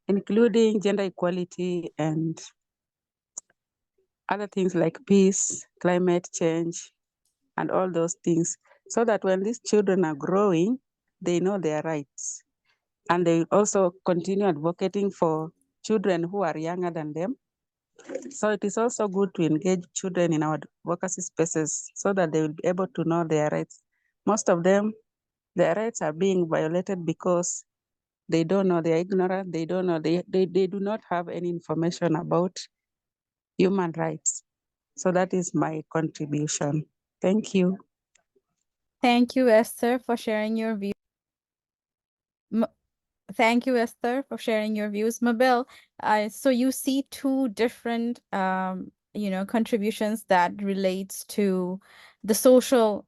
including gender equality and other things like peace, climate change, and all those things, so that when these children are growing, they know their rights. And they also continue advocating for children who are younger than them. So it is also good to engage children in our advocacy spaces so that they will be able to know their rights. Most of them, their rights are being violated because they don't know, they're ignorant, they don't know, they do not have any information about human rights. So that is my contribution. Thank you. Thank you, Esther, for sharing your views. Thank you, Esther, for sharing your views. Mabel, so you see two different, contributions that relates to the social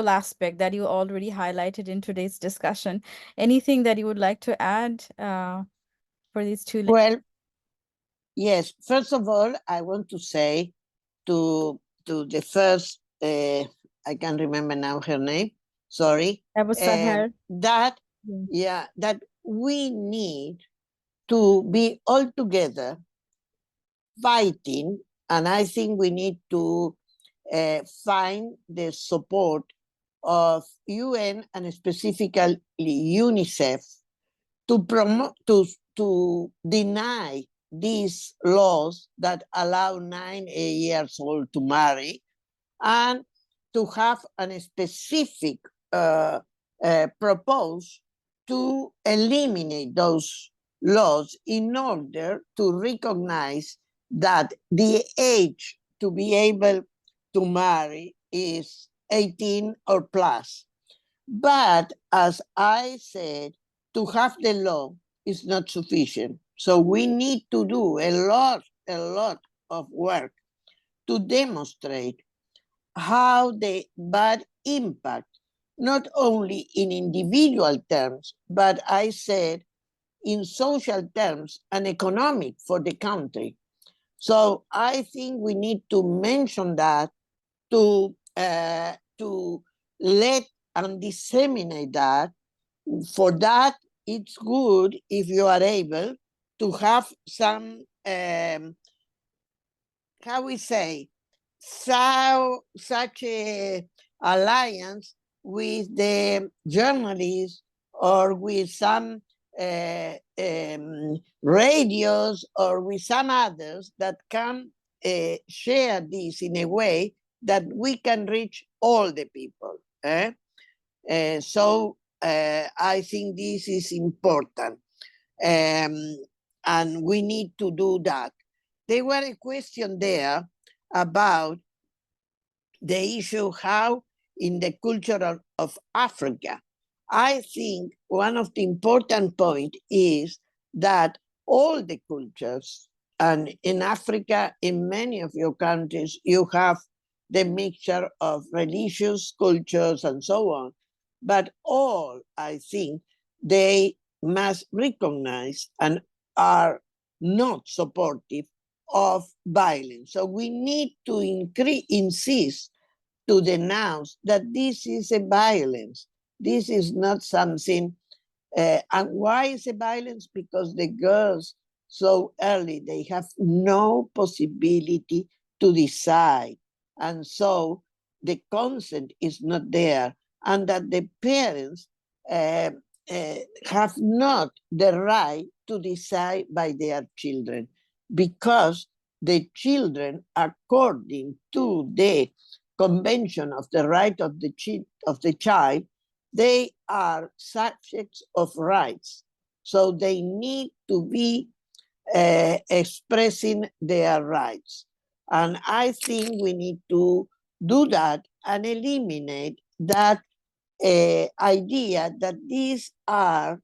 aspect that you already highlighted in today's discussion. Anything that you would like to add for these two? Well, yes. First of all, I want to say to the first, I can't remember now her name. Sorry. That was Sahar. That we need to be all together fighting, and I think we need to find the support of UN and specifically UNICEF to promote to deny these laws that allow 9 years old to marry, and to have a specific propose to eliminate those laws in order to recognize that the age to be able to marry is 18 or plus. But as I said, to have the law is not sufficient. So we need to do a lot of work to demonstrate how the bad impact, not only in individual terms, but I said in social terms and economic for the country. So I think we need to mention that to let and disseminate that. For that, it's good if you are able to have some, how we say, such a alliance with the journalists or with some radios or with some others that can share this in a way that we can reach all the people. So I think this is important, and we need to do that. There were a question there about the issue how in the culture of Africa. I think one of the important points is that all the cultures, and in Africa, in many of your countries, you have the mixture of religious cultures and so on. But all, I think, they must recognize and are not supportive of violence. So we need to insist to denounce that this is a violence. This is not something, and why is a violence? Because the girls so early, they have no possibility to decide. And so the consent is not there, and that the parents have not the right to decide by their children, because the children, according to the Convention of the Right of the Child, they are subjects of rights. So they need to be expressing their rights. And I think we need to do that and eliminate that idea that these are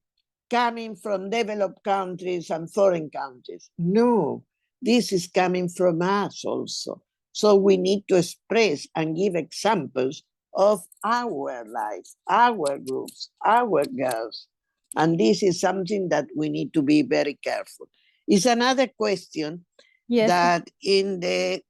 coming from developed countries and foreign countries. No, this is coming from us also. So we need to express and give examples of our life, our groups, our girls. And this is something that we need to be very careful. It's another question Yes. that in the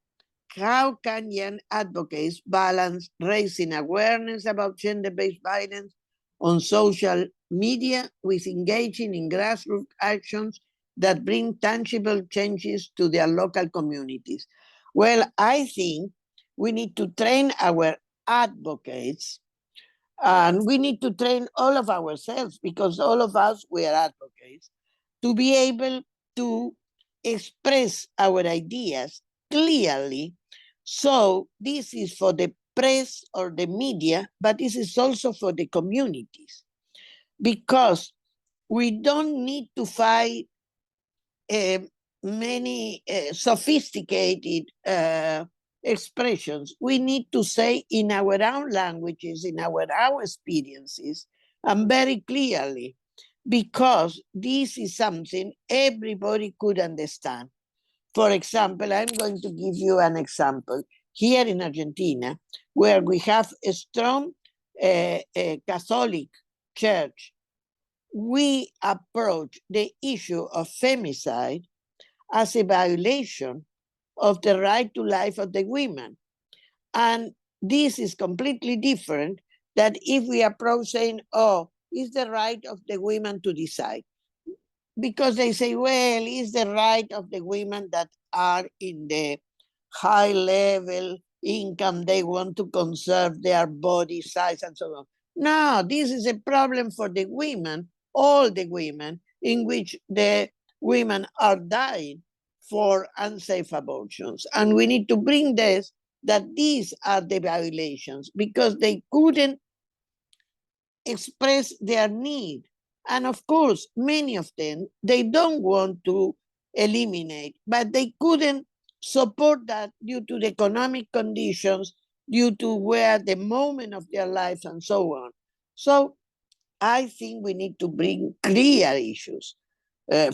how can young advocates balance raising awareness about gender-based violence on social media with engaging in grassroots actions that bring tangible changes to their local communities? Well, I think we need to train our advocates, and we need to train all of ourselves, because all of us, we are advocates, to be able to express our ideas clearly. So this is for the press or the media, but this is also for the communities, because we don't need to fight many sophisticated expressions. We need to say in our own languages, in our own experiences, and very clearly, because this is something everybody could understand. For example, I'm going to give you an example. Here in Argentina, where we have a strong Catholic church, we approach the issue of femicide as a violation of the right to life of the women. And this is completely different than if we approach saying, oh, it's the right of the women to decide. Because they say, well, it's the right of the women that are in the high level income, they want to conserve their body size and so on. No, this is a problem for the women, all the women, in which the women are dying for unsafe abortions. And we need to bring this, that these are the violations, because they couldn't express their need. And of course, many of them, they don't want to eliminate, but they couldn't support that due to the economic conditions, due to where the moment of their lives and so on. So I think we need to bring clear issues.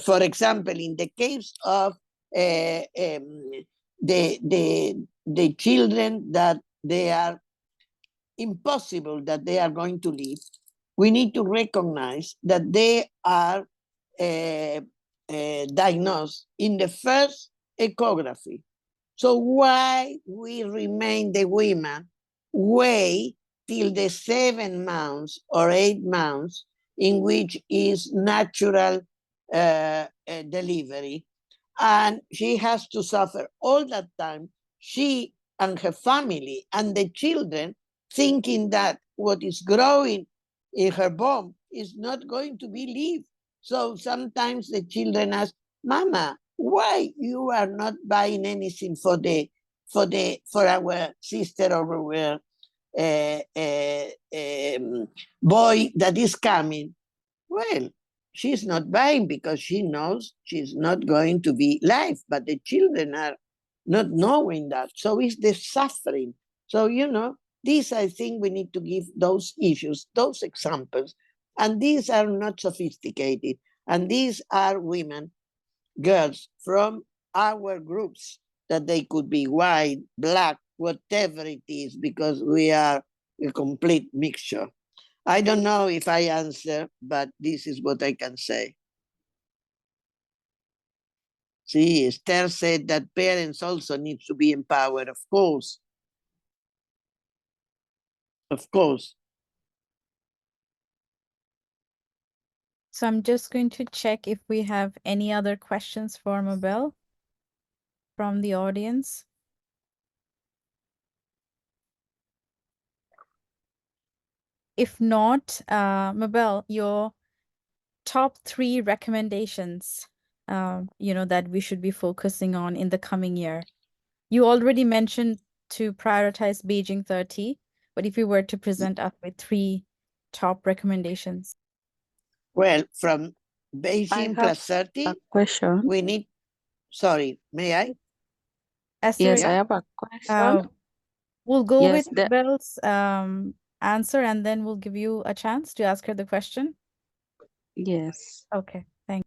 For example, in the case of the children that they are impossible that they are going to live, we need to recognize that they are diagnosed in the first ecography. So why we remain the women wait till the 7 months or 8 months in which is natural delivery, and she has to suffer all that time, she and her family and the children, thinking that what is growing in her bone is not going to be lived. So sometimes the children ask, Mama, why you are not buying anything for our sister or our boy that is coming? Well, she's not buying because she knows she's not going to be live, but the children are not knowing that. So it's the suffering. So, these, I think we need to give those issues, those examples. And these are not sophisticated. And these are women, girls from our groups, that they could be white, black, whatever it is, because we are a complete mixture. I don't know if I answer, but this is what I can say. See, Esther said that parents also need to be empowered, of course. Of course. So I'm just going to check if we have any other questions for Mabel from the audience. If not, Mabel, your top 3 recommendations, that we should be focusing on in the coming year. You already mentioned to prioritize Beijing 30, but if you were to present us with 3 top recommendations. Well, from Beijing plus 30, question. we need, sorry, may I? Esther, Yes, I have a question. We'll go Yes, with Mabel's answer, and then we'll give you a chance to ask her the question. Yes. Okay, thank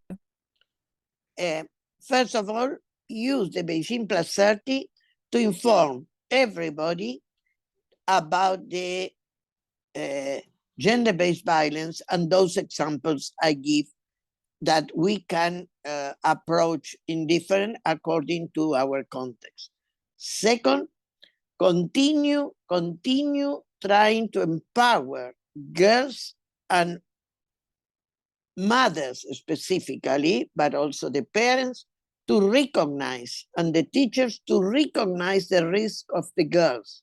you. First of all, use the Beijing Plus 30 to inform everybody about the gender-based violence and those examples I give that we can approach in different according to our context. Second, continue trying to empower girls and mothers specifically, but also the parents to recognize, and the teachers to recognize the risk of the girls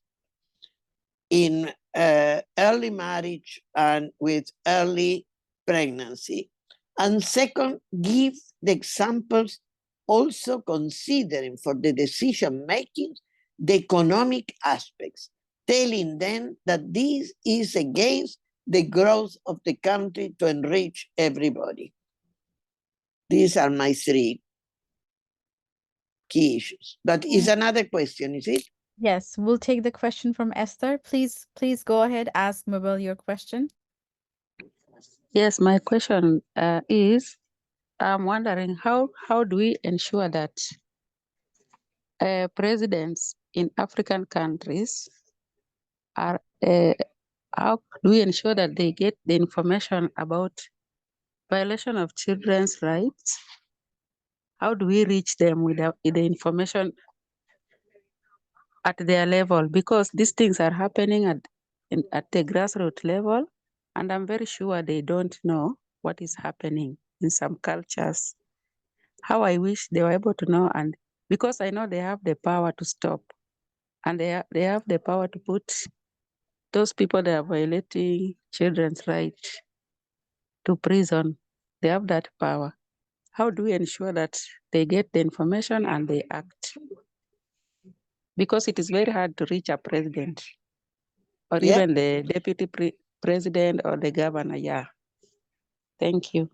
in early marriage and with early pregnancy. And second, give the examples also considering for the decision making the economic aspects, telling them that this is against the growth of the country to enrich everybody. These are my three key issues. But is another question, is it? Yes, we'll take the question from Esther. Please go ahead, ask Mabel your question. Yes, my question is, I'm wondering how do we ensure that presidents in African countries are, how do we ensure that they get the information about violation of children's rights? How do we reach them with the information at their level? Because these things are happening at the grassroots level, and I'm very sure they don't know what is happening in some cultures. How I wish they were able to know, and because I know they have the power to stop, and they have the power to put those people that are violating children's rights to prison. They have that power. How do we ensure that they get the information and they act? Because it is very hard to reach a president or even the deputy president or the governor. Yeah. Thank you.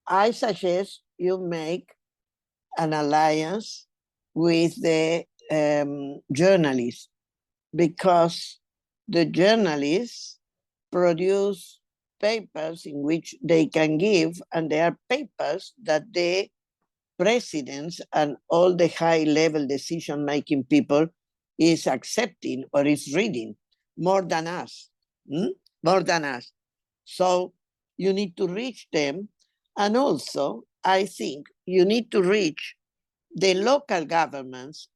I suggest you make an alliance with the journalists, because the journalists produce papers in which they can give, and there are papers that the presidents and all the high-level decision-making people is accepting or is reading more than us, more than us. So you need to reach them. And also, I think you need to reach the local governments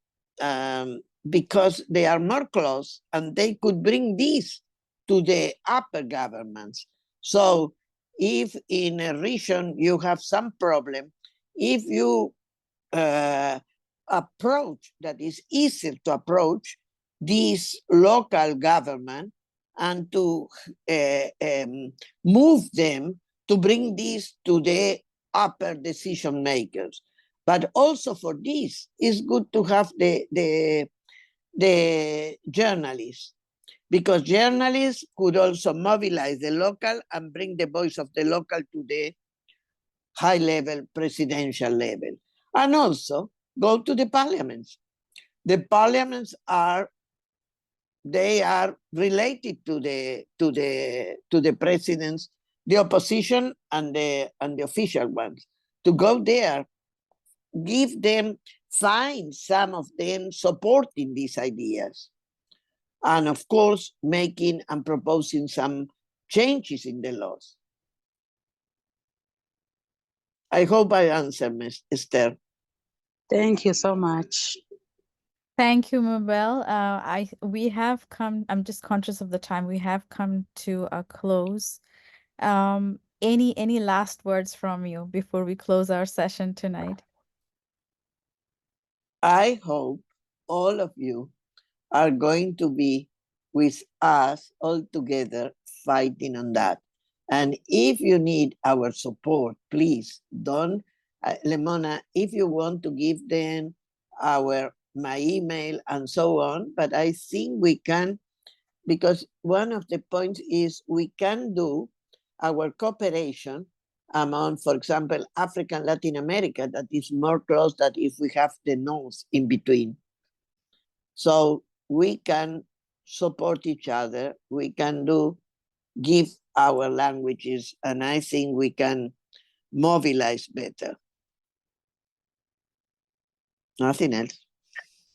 because they are more close and they could bring this to the upper governments. So if in a region you have some problem, if you approach that is easier to approach this local government and to move them to bring this to the upper decision makers. But also for this, it's good to have the journalists, because journalists could also mobilize the local and bring the voice of the local to the high level, presidential level. And also go to the parliaments. The parliaments are related to the presidents, the opposition and the official ones. To go there, give them, find some of them supporting these ideas. And of course, making and proposing some changes in the laws. I hope I answered, Ms. Esther. Thank you so much. Thank you, Mabel. We have come, I'm just conscious of the time, we have come to a close. Any last words from you before we close our session tonight? I hope all of you are going to be with us all together fighting on that. And if you need our support, please don't, Lemona, if you want to give them my email and so on, but I think we can, because one of the points is we can do our cooperation among, for example, Africa and Latin America, that is more close than if we have the north in between. So we can support each other, we can give our languages, and I think we can mobilize better. Nothing else.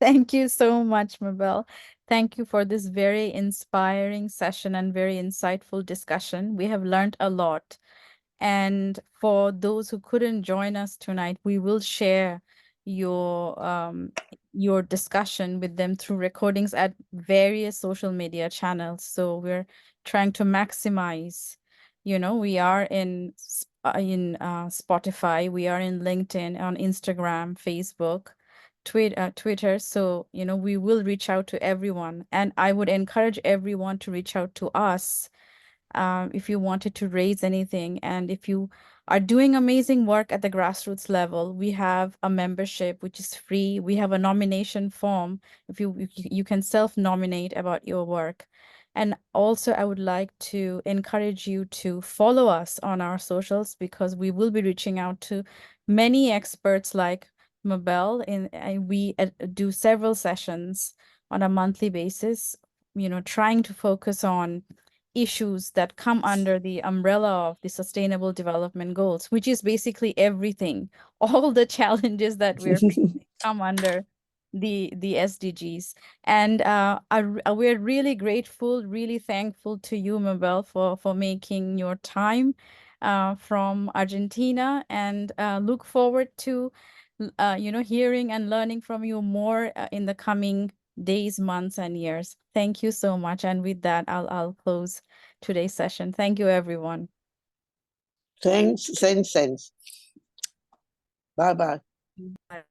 Thank you so much, Mabel. Thank you for this very inspiring session and very insightful discussion. We have learned a lot. And for those who couldn't join us tonight, we will share your discussion with them through recordings at various social media channels. So we're trying to maximize, we are in Spotify, we are in LinkedIn, on Instagram, Facebook, Twitter. So, we will reach out to everyone. And I would encourage everyone to reach out to us if you wanted to raise anything. And if you are doing amazing work at the grassroots level, we have a membership which is free. We have a nomination form. If you can self-nominate about your work. And also, I would like to encourage you to follow us on our socials, because we will be reaching out to many experts like Mabel. We do several sessions on a monthly basis, trying to focus on issues that come under the umbrella of the Sustainable Development Goals, which is basically everything. All the challenges that we're facing come under the SDGs. And we're really grateful, really thankful to you, Mabel, for making your time from Argentina, and look forward to hearing and learning from you more in the coming days, months, and years. Thank you so much. And with that, I'll close today's session. Thank you, everyone. Thanks. Bye-bye. Bye.